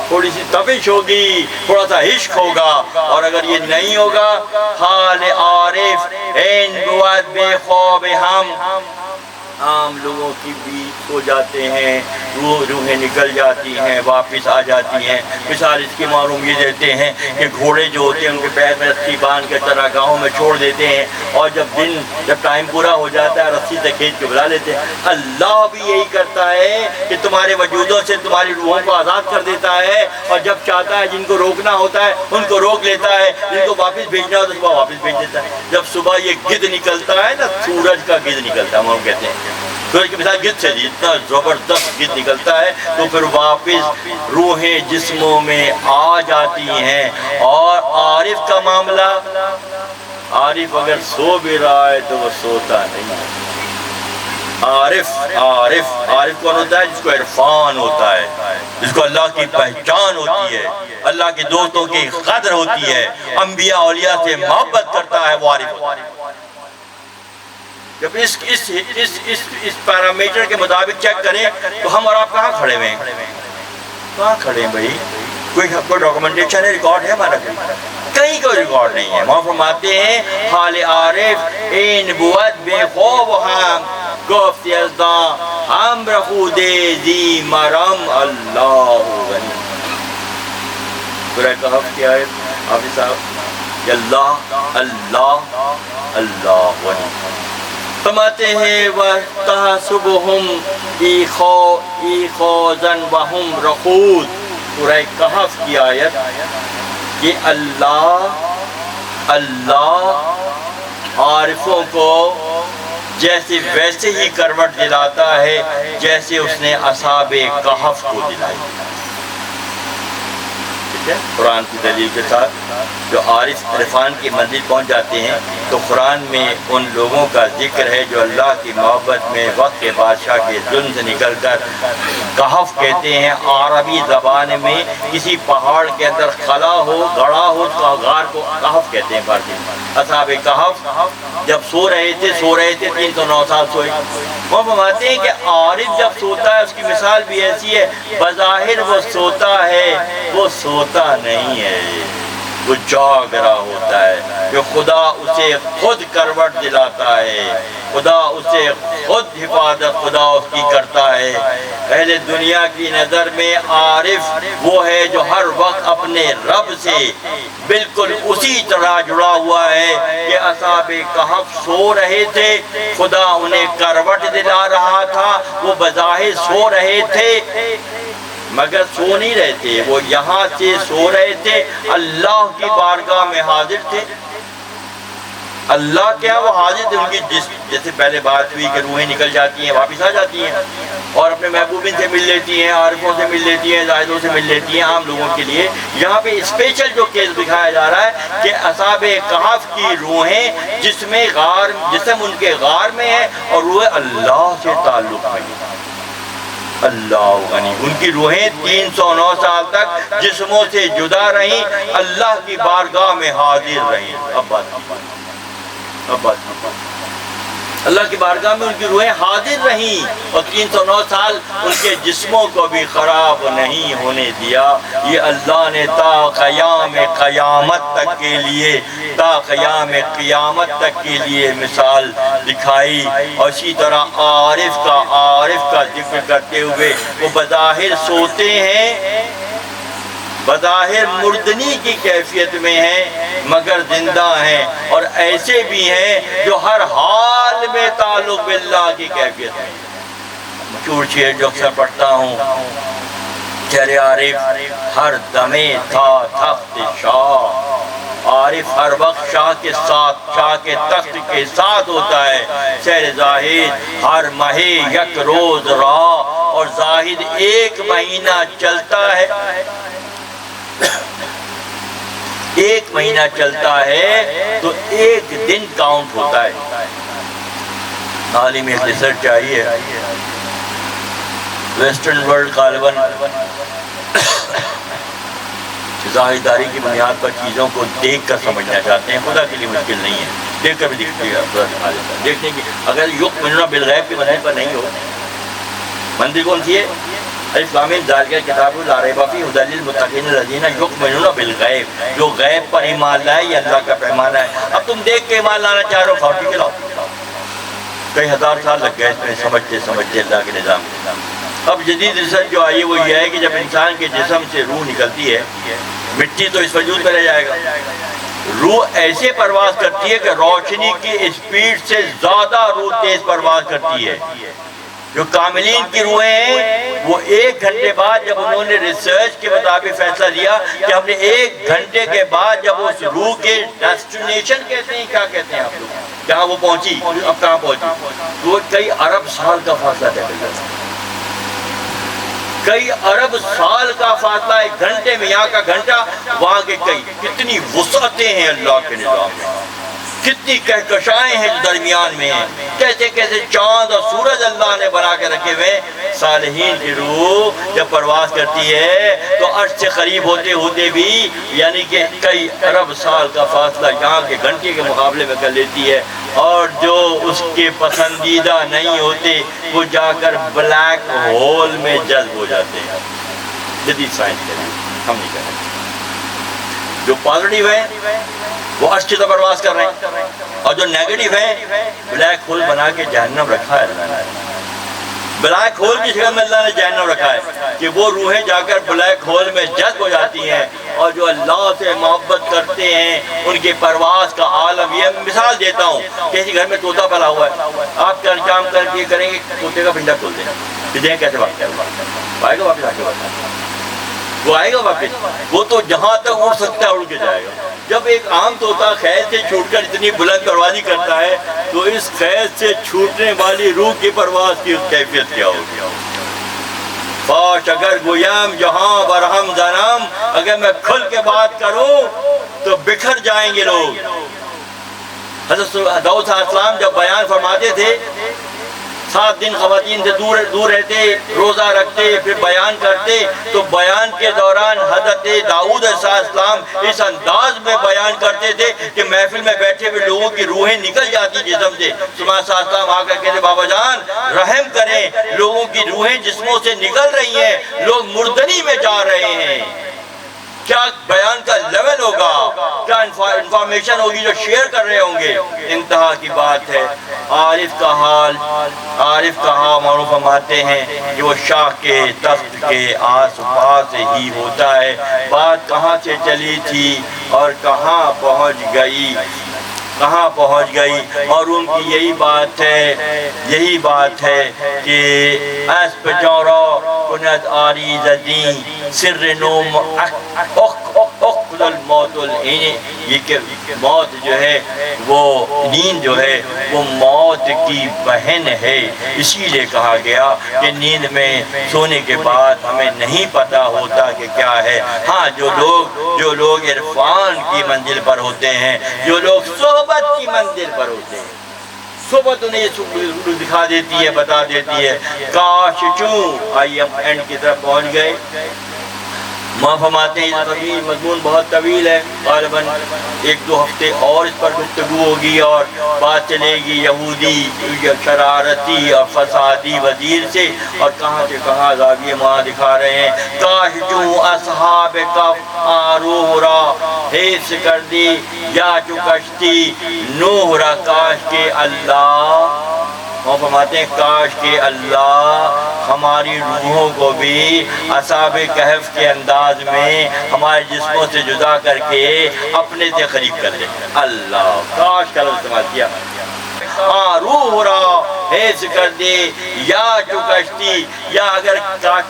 تھوڑی سی تپش ہوگی، تھوڑا سا عشق ہوگا، اور اگر یہ نہیں ہوگا حال عارف این بود بے خواب ہم، عام لوگوں کی بھی سو جاتے ہیں، روحیں نکل جاتی ہیں، واپس آ جاتی ہیں۔ مثال اس کی معلوم یہ دیتے ہیں کہ گھوڑے جو ہوتے ہیں ان کے پیر میں رسی باندھ کے چراگاہوں میں چھوڑ دیتے ہیں، اور جب ٹائم پورا ہو جاتا ہے رسی سے کھینچ کے بلا لیتے ہیں۔ اللہ بھی یہی کرتا ہے کہ تمہارے وجودوں سے تمہاری روحوں کو آزاد کر دیتا ہے، اور جب چاہتا ہے جن کو روکنا ہوتا ہے ان کو روک لیتا ہے، جن کو واپس بھیجنا ہوتا ہے صبح واپس بھیج دیتا ہے۔ جب صبح یہ گدھ نکلتا ہے نا، سورج کا گدھ نکلتا ہے، ہم کہتے ہیں سورج کی مثال گدھ سے، اتنا زبردست گدھ نکلتا ہے، تو پھر واپس روحیں جسموں میں آ جاتی ہیں۔ اور عارف کا معاملہ، عارف اگر سو بھی رہا ہے تو وہ سوتا نہیں ہے۔ عارف عارف عارف کون ہوتا ہے؟ جس کو عرفان ہوتا ہے، جس کو اللہ کی پہچان ہوتی ہے، اللہ کے دوستوں کی قدر ہوتی ہے، انبیاء اولیاء سے محبت کرتا ہے، وہ عارف ہوتا ہے۔ جب اس پیرامیٹر کے مطابق چیک کریں تو ہم اور آپ کہاں کھڑے ہوئے ہیں؟ کہاں کھڑے ہیں بھائی؟ کوئی ڈاکومنٹیشن ہے، ریکارڈ ہے ہمارا؟ کہیں کوئی ریکارڈ نہیں ہے۔ وہاں فرماتے ہیں حال عارف این بود بے خواب ہم، گفت یزداں ہم رخودے زی مرم اللہ غنی۔ سورہ کہف کی آیت حافظ صاحب، اللہ اللہ اللہ غنی۔ فرماتے ہیں وَتَحْسَبُهُمْ إِيقَاظًا وَهُمْ رُقُودٌ، سورہ کہف کی آیت کہ اللہ عارفوں کو جیسے ویسے ہی کروٹ دلاتا ہے جیسے اس نے اصحاب کہف کو دلائی۔ قرآن کی دلیل کے ساتھ جو عارف عرفان کی منزل پہنچ جاتے ہیں تو قرآن میں ان لوگوں کا ذکر ہے جو اللہ کی محبت میں وقت کے بادشاہ کے ظلم سے نکل کر کہف کہتے ہیں۔ عربی زبان میں کسی پہاڑ کے اندر خلا ہو، گڑھا ہو، تو غار کو کہف کہتے ہیں فارسی میں۔ اصحاب کہف جب سو رہے تھے 309 سال سوئے۔ وہ فرماتے ہیں کہ عارف جب سوتا ہے اس کی مثال بھی ایسی ہے، بظاہر وہ سوتا ہے، وہ سوتا نہیں ہے، وہ جاگ رہا ہوتا ہے، کہ خدا اسے خود کروٹ دلاتا ہے، خدا اسے خود حفاظت خدا اس کی کرتا ہے۔ اہل دنیا کی نظر میں عارف وہ ہے جو ہر وقت اپنے رب سے بالکل اسی طرح جڑا ہوا ہے کہ اصحاب کہف سو رہے تھے، خدا انہیں کروٹ دلا رہا تھا، وہ بظاہر سو رہے تھے مگر سو نہیں رہے تھے، وہ یہاں سے سو رہے تھے، اللہ کی بارگاہ میں حاضر تھے۔ اللہ کیا وہ حاضر تھے، ان کی جیسے پہلے بات ہوئی کہ روحیں نکل جاتی ہیں واپس آ جاتی ہیں اور اپنے محبوبین سے مل لیتی ہیں، عارفوں سے مل لیتی ہیں، زاہدوں سے مل لیتی ہیں۔ عام لوگوں کے لیے یہاں پہ اسپیشل جو کیس دکھایا جا رہا ہے کہ اصحاب کہف کی روحیں جسم ان کے غار میں ہے اور روح اللہ سے تعلق میں ہے۔ اللہ غنی، ان کی روحیں 309 سال تک جسموں سے جدا رہیں، اللہ کی بارگاہ میں حاضر رہیں۔ اب بات اللہ کی بارگاہ میں ان کی روحیں حاضر رہیں اور 309 سال ان کے جسموں کو بھی خراب نہیں ہونے دیا۔ یہ اللہ نے تا قیام قیامت تک کے لیے مثال دکھائی۔ اور اسی طرح عارف کا ذکر کرتے ہوئے وہ بظاہر سوتے ہیں، بظاہر مردنی کی کیفیت میں ہیں مگر زندہ ہیں، اور ایسے بھی ہیں جو ہر حال میں تعلق باللہ کی کیفیت میں۔ مشہور شعر جو اکثر پڑھتا ہوں، شعر عارف ہر دمے تھا تخت شاہ، عارف ہر وقت شاہ کے ساتھ، شاہ کے تخت کے ساتھ ہوتا ہے۔ شعر زاہد ہر ماہ یک روز راہ، اور زاہد ایک مہینہ چلتا ہے، ایک مہینہ چلتا ہے تو ایک دن کاؤنٹ ہوتا ہے۔ حال ہی میں ایک ریسرچ آئی ہے، ویسٹرن ورلڈ غالباً ظاہرداری کی بنیاد پر چیزوں کو دیکھ کر سمجھنا چاہتے ہیں. خدا کے لیے مشکل نہیں ہے، دیکھ کر بھی دیکھنے کی. اگر یؤمنون بالغیب کی منزل پر نہیں ہو، منزل کون سی ہے؟ الف لام میم ذالک الکتاب لا ریب فیہ ھدی للمتقین الذین یؤمنون بالغیب. جو غیب پر ایمان لائے یہ اللہ کا پیمانہ ہے. اب تم دیکھ کے ایمان لانا چاہ رہے ہو، کھاؤ کے لاؤ. کئی ہزار سال لگ گئے اس میں سمجھتے سمجھتے اللہ کے نظام. اب جدید ریسرچ جو آئی ہے وہ یہ ہے کہ جب انسان کے جسم سے روح نکلتی ہے، مٹی تو اس وجود میں رہ جائے گا، روح ایسے پرواز کرتی ہے کہ روشنی کی اسپیڈ سے زیادہ روح تیز پرواز کرتی ہے. جو کاملین کی روحیں ہیں وہ 1 گھنٹے بعد جب انہوں نے ریسرچ کے مطابق فیصلہ لیا کہ ہم نے 1 گھنٹے کے بعد جب اس روح کے ڈیسٹینیشن کہتے ہیں، کیا کہتے ہیں آپ لوگ، جہاں وہ پہنچی، اب کہاں پہنچی، وہ کئی ارب سال کا فاصلہ طے کر جاتا ہے. کئی ارب سال کا فاصلہ 1 گھنٹے میں، یہاں کا گھنٹہ وہاں کے کئی. کتنی وسعتیں ہیں اللہ کے نظام میں، کتنی کہکشائیں ہیں جو درمیان میں ہیں، کیسے کیسے چاند اور سورج اللہ نے بنا کے رکھے ہوئے. صالحین کی روح جب پرواز کرتی ہے تو عرش سے قریب ہوتے ہوتے بھی یعنی کہ کئی ارب سال کا فاصلہ یہاں کے گھنٹے کے مقابلے میں کر لیتی ہے. اور جو اس کے پسندیدہ نہیں ہوتے وہ جا کر بلیک ہول میں جذب ہو جاتے ہیں. جدید سائنس کے لیے ہم نہیں کر رہے. جو پازیٹیو ہیں وہ عرش کی طرف پرواز کر رہے ہیں، اور جو نیگیٹو ہیں بلیک ہول بنا کے جہنم رکھا ہے اللہ نے. بلیک ہول کی شکل میں اللہ نے جہنم رکھا ہے کہ وہ روحیں جا کر بلیک ہول میں جذب ہو جاتی ہیں. اور جو اللہ سے محبت کرتے ہیں ان کی پرواز کا عالم. یہ مثال دیتا ہوں، کسی گھر میں طوطا پلا ہوا ہے، آپ کا انتظام کر کے کریں گے طوطے کا پنڈا کھول دیں، دیکھیں کیسے بات آئے گا واپس. آ کے وہ آئے گا واپس، وہ تو جہاں تک اڑ سکتا ہے اڑ کے جائے گا. جب ایک عام طوطا قید سے چھوٹ کر اتنی بلند پروازی کرتا ہے تو اس قید سے چھوٹنے والی روح کی پرواز کی کیفیت کیا ہوگی. کاش اگر گویم جہاں برہم زنم، اگر میں کھل کے بات کروں تو بکھر جائیں گے لوگ. حضرت داؤد علیہ السلام جب بیان فرماتے تھے 7 دن خواتین سے دور رہتے، روزہ رکھتے، پھر بیان کرتے، تو بیان کے دوران حضرت داؤد علیہ السلام اس انداز میں بیان کرتے تھے کہ محفل میں بیٹھے ہوئے لوگوں کی روحیں نکل جاتی جسم سے. سلیمان علیہ السلام آ کر کہتے بابا جان رحم کریں، لوگوں کی روحیں جسموں سے نکل رہی ہیں، لوگ مردنی میں جا رہے ہیں. کیا بیان کا لیول ہوگا، کیا انفارمیشن ہوگی جو شیئر کر رہے ہوں گے. انتہا کی بات ہے. عارف کا حال معروف فرماتے ہیں کہ وہ شاہ کے تخت کے آس پاس ہی ہوتا ہے. بات کہاں سے چلی تھی اور کہاں پہنچ گئی. اور ان کی یہی بات ہے کہ اسب جورا کند آری زدین سر نوم اخذ الموت العین. یہ کہ موت جو ہے وہ نیند جو ہے وہ موت کی بہن ہے. اسی لیے کہا گیا کہ نیند میں سونے کے بعد ہمیں نہیں پتا ہوتا کہ کیا ہے. ہاں جو لوگ عرفان کی منزل پر ہوتے ہیں، جو لوگ صحبت کی منزل پر ہوتے ہیں، صحبت انہیں یہ دکھا دیتی ہے، بتا دیتی ہے. کاش چوں آئیے ہم اینڈ کی طرف پہنچ گئے. ماں فرماتے ہیں مضمون بہت طویل ہے، غالباً 1-2 ہفتے اور اس پر گفتگو ہوگی اور بات چلے گی یہودی شرارتی اور فسادی وزیر سے، اور کہاں سے کہاں زاویے ماں دکھا رہے ہیں. کاش جو اصحاب کف آروح را حفظ کر دی یا چو کشتی نوح را. کاش کے اللہ، وہ فرماتے ہیں کاش کہ اللہ ہماری روحوں کو بھی اصحاب کہف کے انداز میں ہمارے جسموں سے جدا کر کے اپنے سے قریب کر دے. اللہ کاش کا لفظ استعمال کیا. روح را حیث کر دے یا جو کشتی، یا اگر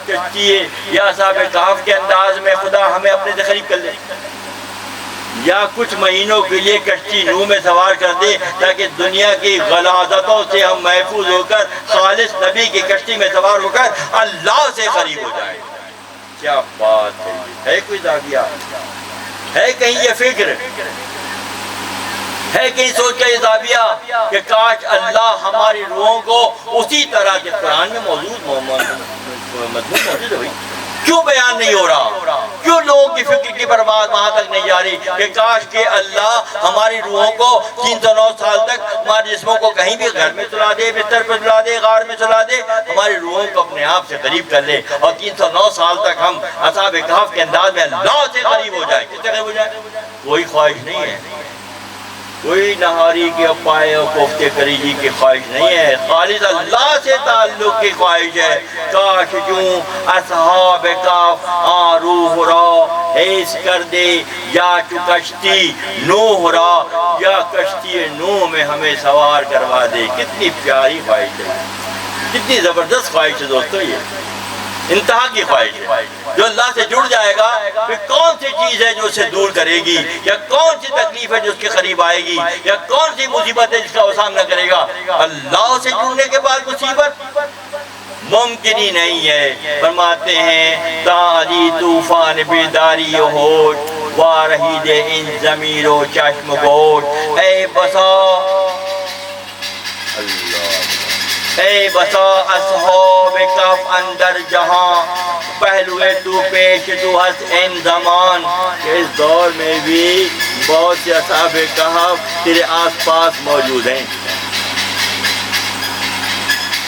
کشتی ہے یا اصحاب کہف کے انداز میں خدا ہمیں اپنے سے قریب کر دے، یا کچھ مہینوں کے لیے کشتی نوح میں سوار کر دے تاکہ دنیا کی غلاظتوں سے ہم محفوظ ہو کر خالص نبی کی کشتی میں سوار ہو کر اللہ سے قریب ہو جائیں. کیا بات ہے کوئی زاویہ ہے کہیں یہ فکر ہے کہیں سوچ کا یہ زاویہ کہ کاش اللہ ہماری روحوں کو اسی طرح کے قرآن میں موجود مضمون موجود ہے. کیوں بیان نہیں ہو رہا؟ کیوں لوگوں کی فکر کی برباد وہاں تک نہیں جا رہی کہ کاش کہ اللہ ہماری روحوں کو 309 سال تک ہمارے جسموں کو کہیں بھی گھر میں چلا دے، بستر پہ چلا دے، غار میں چلا دے، ہماری روحوں کو اپنے آپ سے قریب کر لے اور 309 سال تک ہم اصحاب کہف کے انداز میں اللہ سے قریب ہو جائیں۔ کس سے قریب ہو جائیں؟ کوئی خواہش نہیں ہے، کوئی نہاری کے پائے اور کوفتے کریجی کی خواہش نہیں ہے، خالص اللہ سے تعلق کی خواہش ہے۔ کاش یوں اصحاب کہف روح را حیث کر دے یا تو کشتی نوح را، یا کشتی نوح میں ہمیں سوار کروا دے۔ کتنی پیاری خواہش ہے، کتنی زبردست خواہش ہے دوستو، یہ انتہا کی خواہش ہے۔ جو اللہ سے جڑ جائے گا پھر کون سی چیز ہے جو اسے دور کرے گی، یا کون سی تکلیف ہے جو اس کے قریب آئے گی، یا کون سی مصیبت ہے جس کا وہ سامنا کرے گا؟ اللہ سے جڑنے کے بعد مصیبت ممکن ہی نہیں ہے۔ فرماتے ہیں تاجی طوفان بیداری و ہوش، وارہی دے ان ضمیر و چشم گوش، اے بسا اے بسا اصحاب کہف اندر جہاں، پہلوے تو پیش تو ہست ان زمان، کہ اس دور میں بھی بہت سے اصحاب کہف تیرے آس پاس موجود ہیں۔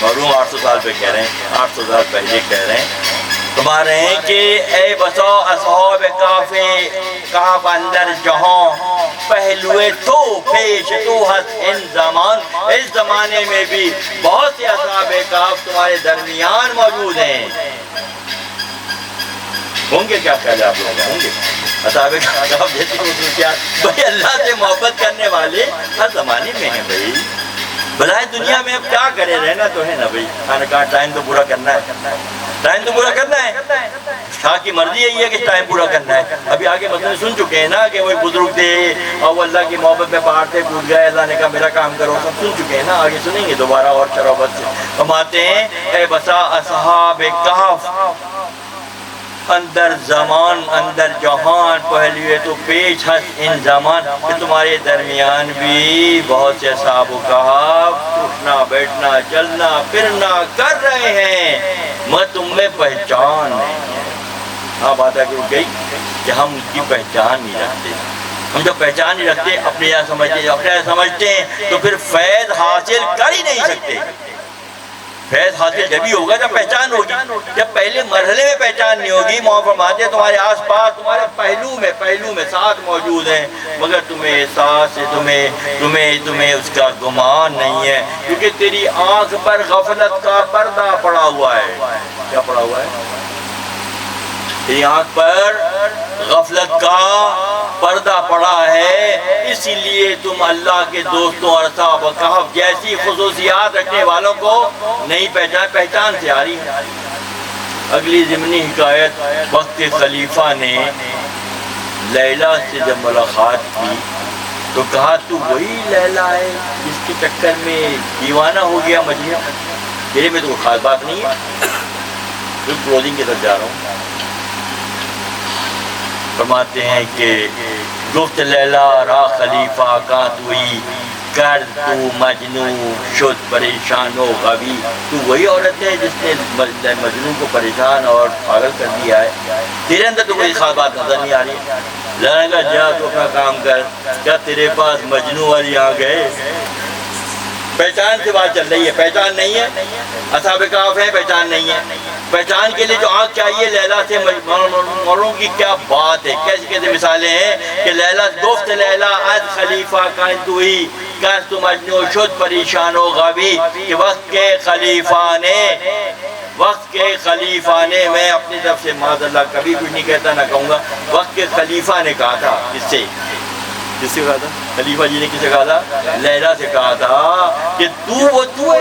معلوم 800 سال پہ کہہ رہے ہیں، 800 سال پہلے کہہ رہے ہیں، فرما رہے ہیں کہ اے بسا اصحاب کہف اندر جہاں، پہلوے تو پیش تو ہست ان زمان، اس زمانے میں بھی بہت سے اصحاب کہف تمہارے درمیان موجود ہیں۔ ہوں گے کیا خیال آپ لوگ؟ ہوں گے اصحاب کہف جیسی خصوصیات؟ بھائی اللہ سے محبت کرنے والے ہر زمانے میں ہیں بھائی، بلائے دنیا میں اب کیا کرے، رہنا تو ہے نا بھائی، کھانا کا ٹائم تو پورا کرنا ہے، ٹائم تو پورا کرنا ہے۔ شاہ کی مرضی یہی ہے کہ ٹائم پورا کرنا ہے۔ ابھی آگے مسئلے سن چکے ہیں نا کہ وہی بزرگ تھے اور وہ اللہ کی محبت میں پہاڑ سے کود گئے، اللہ نے کہا میرا کام کرو، سب سن چکے ہیں نا، آگے سنیں گے دوبارہ اور شرافت سے۔ فرماتے ہیں اے بسا اصحاب کہف اندر زمان اندر جہان، پہلوے تو پیش ہست ان زمان، کہ تمہارے درمیان بھی بہت سے اصحاب کہف اٹھنا بیٹھنا چلنا پھرنا کر رہے ہیں، مگر تم میں پہچان نہیں ہے۔ ہاں بات آگے اٹھ گئی کہ ہم اس کی پہچان نہیں رکھتے۔ ہم جب پہچان نہیں رکھتے، اپنے یہاں سمجھتے، اپنے یہاں سمجھتے ہیں تو پھر فیض حاصل کر ہی نہیں سکتے۔ فیض حاصل جب ہی ہوگا جب پہچان ہوگی، جب پہلے مرحلے میں پہچان نہیں ہوگی۔ مولانا فرماتے ہیں تمہارے آس پاس تمہارے پہلو میں ساتھ موجود ہیں، مگر تمہیں احساس ہے، تمہیں اس کا گمان نہیں ہے، کیونکہ تیری آنکھ پر غفلت کا پردہ پڑا ہوا ہے۔ کیا پڑا ہوا ہے؟ تیری آنکھ پر غفلت کا پردہ پڑا ہے، اسی لیے تم اللہ کے دوستوں اور اصحاب کہف جیسی خصوصیات رکھنے والوں کو نہیں پہچان سے آ رہی ہے۔ اگلی ضمنی حکایت، وقت خلیفہ نے لیلا سے جب ملاقات کی تو کہا تو وہی لیلا ہے جس کے چکر میں دیوانہ ہو گیا مجنون؟ میرے میں تو کوئی خاص بات نہیں ہے، میں کلوزنگ کی طرف جا رہا ہوں۔ فرماتے ہیں کہ گفت لیلا را خلیفہ کا توئی، کر تو مجنون شد پریشان و غوی، تو وہی عورت ہے جس نے مجنون کو پریشان اور پاگل کر دیا ہے، تیرے اندر تو کوئی خاص بات نظر نہیں آ رہی ہے۔ ذرا کا جا تو اپنا کام کر، کیا تیرے پاس مجنون والی آ گئے؟ پہچان سے بات چل رہی ہے، پہچان نہیں ہے، اصحاب کہف ہے، پہچان نہیں ہے۔ پہچان کے لیے جو آنکھ چاہیے، لیلا سے مولوں کی کیا بات ہے، کیسی کیسی مثالیں ہیں کہ لیلا گفت لیلا از خلیفہ کا توئی، کس تو مجنون شد پریشان و غوی، کہ وقت کے خلیفہ نے میں اپنی طرف سے معاذ اللہ کبھی کچھ نہیں کہتا نہ کہوں گا، وقت کے خلیفہ نے کہا تھا، کس سے کہا تھا؟ خلیفہ جی نے کسے کہا تھا؟ لیلا سے کہا تھا کہ تو ہے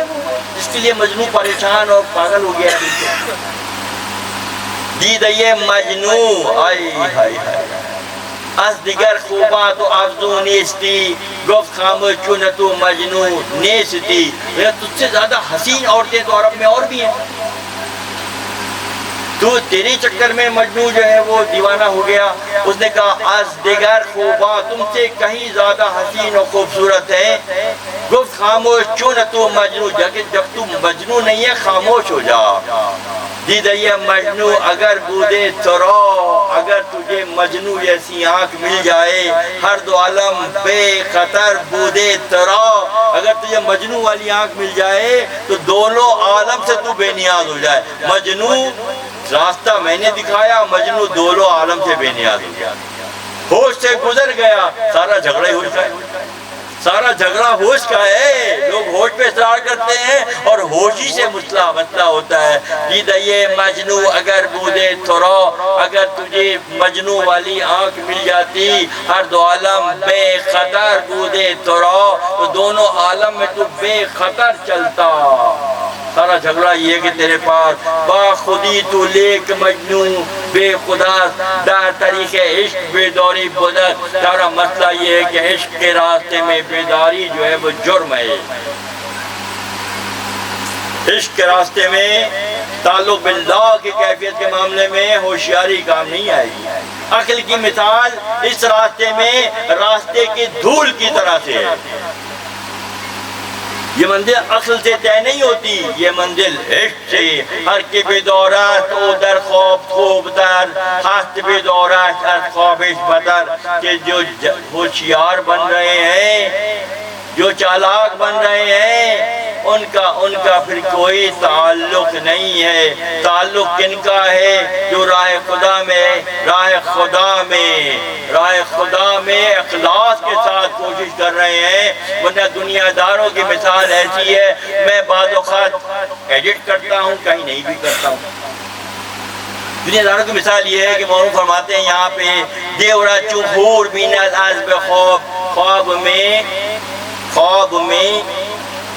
جس کے لیے مجنون پریشان اور پاگل ہو گیا ہے۔ دیدہ مجنون آئی ہائی از دیگر خوباں تو افزون نیستی، گفت خاموش چون تو مجنون نیستی، تجھ سے زیادہ حسین عورتیں تو عرب میں اور بھی ہیں، تو تیری چکر میں مجنون جو ہے وہ دیوانہ ہو گیا۔ اس نے کہا از دیگر خوباں، تم سے کہیں زیادہ حسین و خوبصورت ہے، گفت خاموش چون تو مجنون، جب تو مجنون نہیں ہے خاموش ہو جا۔ دیدہ مجنو اگر بودے ترا، اگر تجھے مجنو جیسی آنکھ مل جائے، ہر دو عالم بے خطر بودے ترا، اگر تجھے مجنو والی آنکھ مل جائے تو دونوں عالم سے تو بے نیاز ہو جائے۔ مجنو راستہ میں نے دکھایا، مجنو دونوں عالم سے بے نیاز ہو جائے، ہوش سے گزر گیا۔ سارا جھگڑا ہی ہوش کا ہے، سارا جھگڑا ہوش کا ہے، لوگ ہوش پہ اصرار کرتے ہیں اور ہوش ہی سے مسئلہ ہوتا ہے۔ دیدہ مجنو اگر بودے ترا، اگر تجھے مجنو والی آنکھ مل جاتی، ہر دو عالم بے خطر بودے ترا، تو دونوں عالم میں تو بے خطر چلتا۔ سارا جھگڑا یہ ہے کہ تیرے پاس با خودی تو لیک مجنو بے خدا، در طریق عشق بیداری بدت۔ سارا مسئلہ یہ ہے کہ عشق کے راستے میں بیداری جو ہے وہ جرم ہے۔ عشق کے راستے میں تعلق باللہ کی کیفیت کے معاملے میں ہوشیاری کام نہیں آئے گی۔ عقل کی مثال اس راستے میں راستے کی دھول کی طرح سے ہے۔ یہ منزل عقل سے طے نہیں ہوتی، یہ منزل عشق سے۔ ہر کے بے دورت او در خواب خوب در، ہست بے دورت ہر خوابش بدر، کہ جو ہوشیار بن رہے ہیں، جو چالاک بن رہے ہیں، ان کا پھر کوئی تعلق نہیں ہے۔ تعلق کن کا ہے؟ جو راہ خدا میں اخلاص کے ساتھ کوشش کر رہے ہیں۔ ورنہ دنیا داروں کی مثال ایسی ہے، میں بعض اوقات ایڈٹ کرتا ہوں، کہیں نہیں بھی کرتا ہوں۔ دنیا داروں کی مثال یہ ہے کہ مولانا فرماتے ہیں یہاں پہ دیورا چوہور بیند از بے خواب میں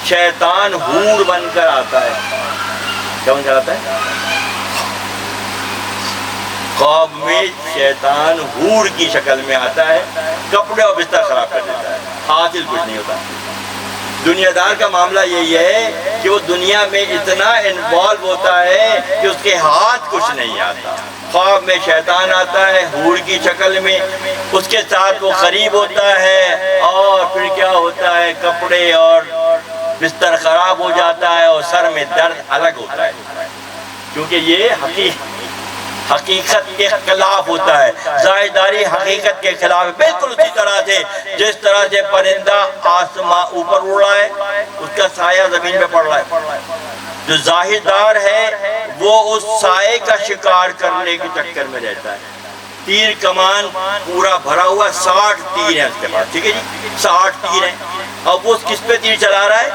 شیطان حور بن کر آتا ہے۔ کیا بن کر آتا ہے؟ خواب میں شیطان حور کی شکل میں آتا ہے، کپڑے اور بستر خراب کر دیتا ہے، حاصل کچھ نہیں ہوتا۔ دنیا دار کا معاملہ یہی ہے کہ وہ دنیا میں اتنا انوالو ہوتا ہے کہ اس کے ہاتھ کچھ نہیں آتا۔ خواب میں شیطان آتا ہے حور کی شکل میں، اس کے ساتھ وہ قریب ہوتا ہے، اور پھر کیا ہوتا ہے؟ کپڑے اور بستر خراب ہو جاتا ہے اور سر میں درد الگ ہوتا ہے، کیونکہ یہ حقیقت کے خلاف ہوتا ہے۔ ظاہرداری حقیقت کے خلاف ہے۔ بالکل اسی طرح سے جس طرح سے پرندہ آسمان اوپر اڑ رہا ہے، اس کا سایہ زمین پہ پڑ رہا ہے، جو ظاہردار ہے وہ اس سائے کا شکار کرنے کے چکر میں رہتا ہے۔ تیر کمان پورا بھرا ہوا 60 تیر ہیں اس کے پاس، ٹھیک ہے جی، 60 تیر ہیں، اب وہ کس پہ تیر چلا رہا ہے؟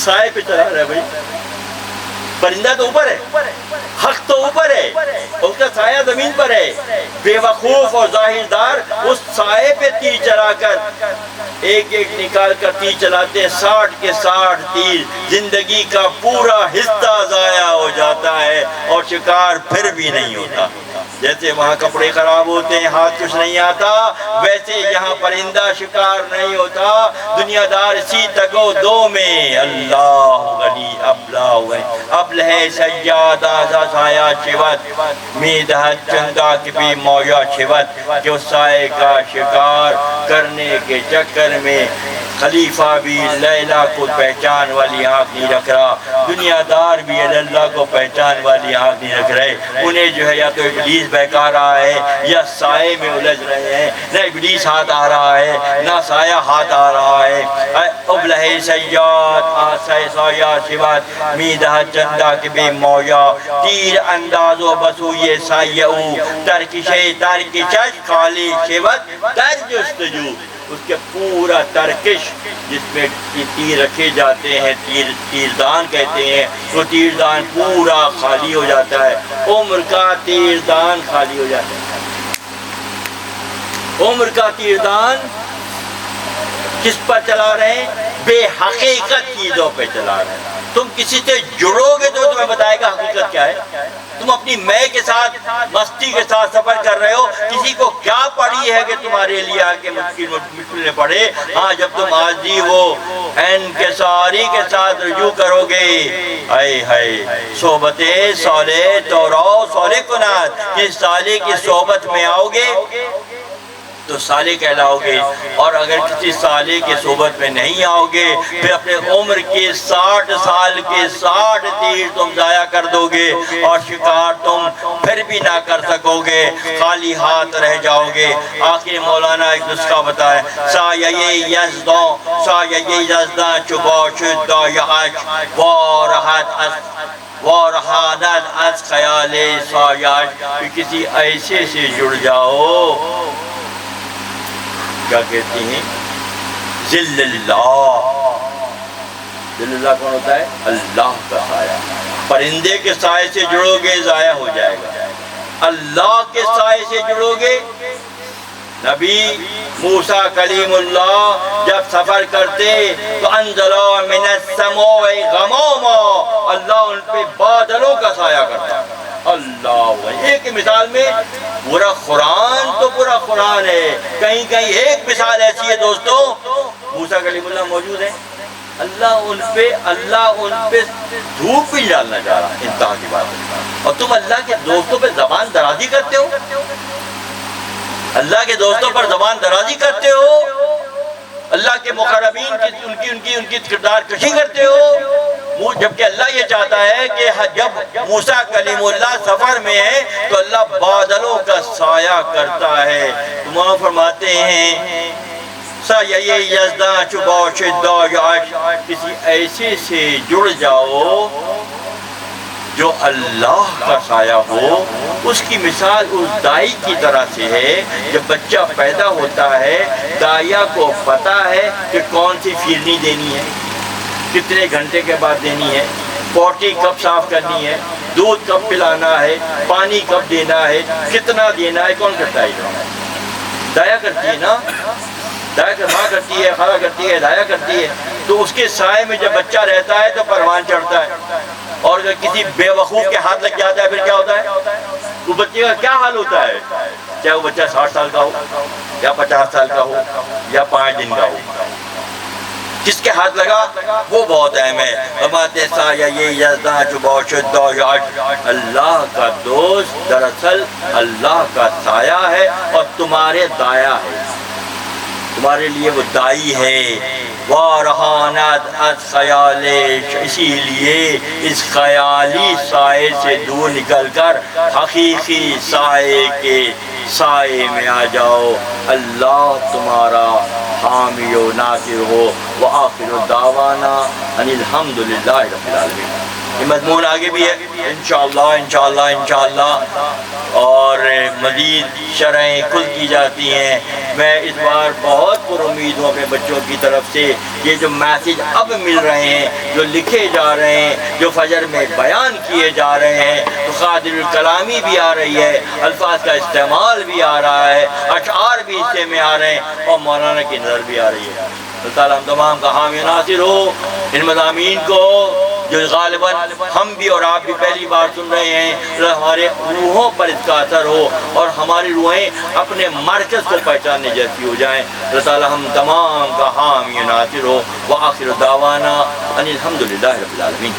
سائے پہ چلا رہا ہے بھائی۔ پرندہ تو اوپر ہے، حق تو اوپر ہے، اس کا سایہ زمین پر ہے۔ بے وقوف اور ظاہردار اس سائے پہ تیر چلا کر ایک ایک نکال کر تیر چلاتے ہیں، 60 کے 60 تیر، زندگی کا پورا حصہ ضائع ہو جاتا ہے اور شکار پھر بھی نہیں ہوتا۔ جیسے وہاں کپڑے خراب ہوتے ہیں، ہاتھ کچھ نہیں آتا، ویسے یہاں پرندہ شکار نہیں ہوتا۔ دنیا دار اسی تگو دو میں اللہ غنی ابلہ سیادہ سایہ شوت میدہت چندہ کی بھی مویا شوت، کہ اس سائے کا شکار کرنے کے چکر میں خلیفہ بھی لیلہ کو پہچان والی آنکھ نہیں رکھ رہا، دنیا دار بھی اللہ کو پہچان والی آنکھ نہیں رکھ رہے۔ انہیں جو ہے یا تو ابلیس بہکا رہا ہے یا سائے میں الجھ رہے ہیں، نہ ابلیس ہاتھ آ رہا ہے نہ سایہ ہاتھ آ رہا ہے۔ ابلہ سیاد آسائے سایہ شوت میدہ چندہ کے بے مویا، تیر انداز و بسوئے سایہ ترکشش خالی شوت در جستجو، اس کے پورا ترکش جس میں تیر رکھے جاتے ہیں، تیردان کہتے ہیں، وہ تیردان پورا خالی ہو جاتا ہے۔ عمر کا تیردان خالی ہو جاتا ہے۔ عمر کا تیردان کس پر چلا رہے ہیں؟ بے حقیقت چیزوں پہ چلا رہے ہیں۔ تم کسی سے جڑو گے تو تمہیں بتائے گا حقیقت کیا ہے۔ تم اپنی میں کے ساتھ مستی کے ساتھ سفر کر رہے ہو، کسی کو کیا پڑی ہے کہ تمہارے لیے آگے مشکلیں پڑے؟ ہاں جب تم آجی وہ انکساری کے ساتھ رجوع کرو گے، اے ہائے صحبت صالح تو رو صالح کنات، جس صالح کی صحبت میں آؤ گے تو صالح کہلاؤ گے، اور اگر کسی صالح کی صحبت میں نہیں آؤ گے پھر اپنے عمر کے 60 سال کے 60 تیر تم ضائع کر دو گے، اور شکار تم پھر بھی نہ کر سکو گے، خالی ہاتھ رہ جاؤ گے۔ آخر مولانا ایک نسخہ بتائے، سایہ یزداں چبا شدہ یعش وارحانت از خیال سایش، کہ کسی ایسے سے جڑ جاؤ، کیا کہتی ہیں، ذل اللہ۔ ذل اللہ کون ہوتا ہے؟ اللہ کا سایہ۔ پرندے کے سائے سے جڑو گے ضائع ہو جائے گا، اللہ کے سائے سے جڑو گے۔ نبی موسیٰ کلیم اللہ جب سفر کرتے تو انزلا من السماء غماما، اللہ ان پہ بادلوں کا سایہ کرتا ہے۔ اللہ، ایک مثال میں پورا قرآن تو پورا قرآن ہے، کہیں کہیں ایک مثال ایسی ہے دوستو، موسیٰ کلیم اللہ موجود ہے، اللہ ان پہ دھوپ بھی ڈالنا چاہ رہا ہے، انتہا کی بات ہے۔ اور تم اللہ کے دوستوں پہ زبان درازی کرتے ہو، اللہ کے دوستوں پر زبان درازی کرتے ہو، اللہ کے مقربین ان کی کردار کشی کرتے ہو، جبکہ اللہ یہ چاہتا ہے کہ جب موسیٰ کلیم اللہ سفر میں ہے تو اللہ بادلوں کا سایہ کرتا ہے۔ تمہاں فرماتے ہیں سایہ یزداں چبا شدہ یعش، کسی ایسے سے جڑ جاؤ جو اللہ کا سایہ ہو۔ اس کی مثال اس دائی کی طرح سے ہے، جب بچہ پیدا ہوتا ہے دائیا کو پتا ہے کہ کون سی پھیرنی دینی ہے، کتنے گھنٹے کے بعد دینی ہے، پوٹی کب صاف کرنی ہے، دودھ کب پلانا ہے، پانی کب دینا ہے، کتنا دینا ہے، کون کرتا ہے؟ دایا کرتی ہے نا، دایا ماں کرتی ہے، خالہ کرتی ہے، دایا کرتی ہے۔ تو اس کے سائے میں جب بچہ رہتا ہے تو پروان چڑھتا ہے، اور اگر کسی بے وقوف کے ہاتھ لگ جاتا ہے پھر کیا ہوتا ہے؟ وہ بچے کا کیا حال ہوتا ہے، چاہے وہ بچہ 60 سال کا ہو یا 50 سال کا ہو یا 5 دن کا ہو، جس کے ہاتھ لگا وہ بہت اہم ہے۔ فرماتے سایہ یزداں چبا شدہ یعش، اللہ کا دوست دراصل اللہ کا سایہ ہے اور تمہارے دایا ہے، تمہارے لیے وہ دائی ہے۔ وارحانت از خیالش، اسی لیے اس خیالی سائے سے دور نکل کر حقیقی سائے کے سائے میں آ جاؤ، اللہ تمہارا حامی و ناصر ہو۔ وآخر دعوانا ان الحمدللہ رب العالمین۔ یہ مضمون آگے بھی ہے انشاءاللہ، اور مزید شرحیں کھل کی جاتی ہیں۔ میں اس بار بہت پر امید ہوں اپنے بچوں کی طرف سے، یہ جو میسیج اب مل رہے ہیں، جو لکھے جا رہے ہیں، جو فجر میں بیان کیے جا رہے ہیں، تو قادر الکلامی بھی آ رہی ہے، الفاظ کا استعمال بھی آ رہا ہے، اشعار بھی حصے میں آ رہے ہیں، اور مولانا کی نظر بھی آ رہی ہے۔ اللہ تعالیٰ ہم تمام کا حامی ناصر ہو۔ ان مضامین کو جو غالباً ہم بھی اور آپ بھی پہلی بار سن رہے ہیں، ہمارے روحوں پر اس کا اثر ہو اور ہماری روحیں اپنے مرکز کو پہچاننے جیسی ہو جائیں۔ اللہ تعالیٰ ہم تمام کا حامی ناصر ہو۔ وآخر دعوانا ان الحمدللہ رب العالمین۔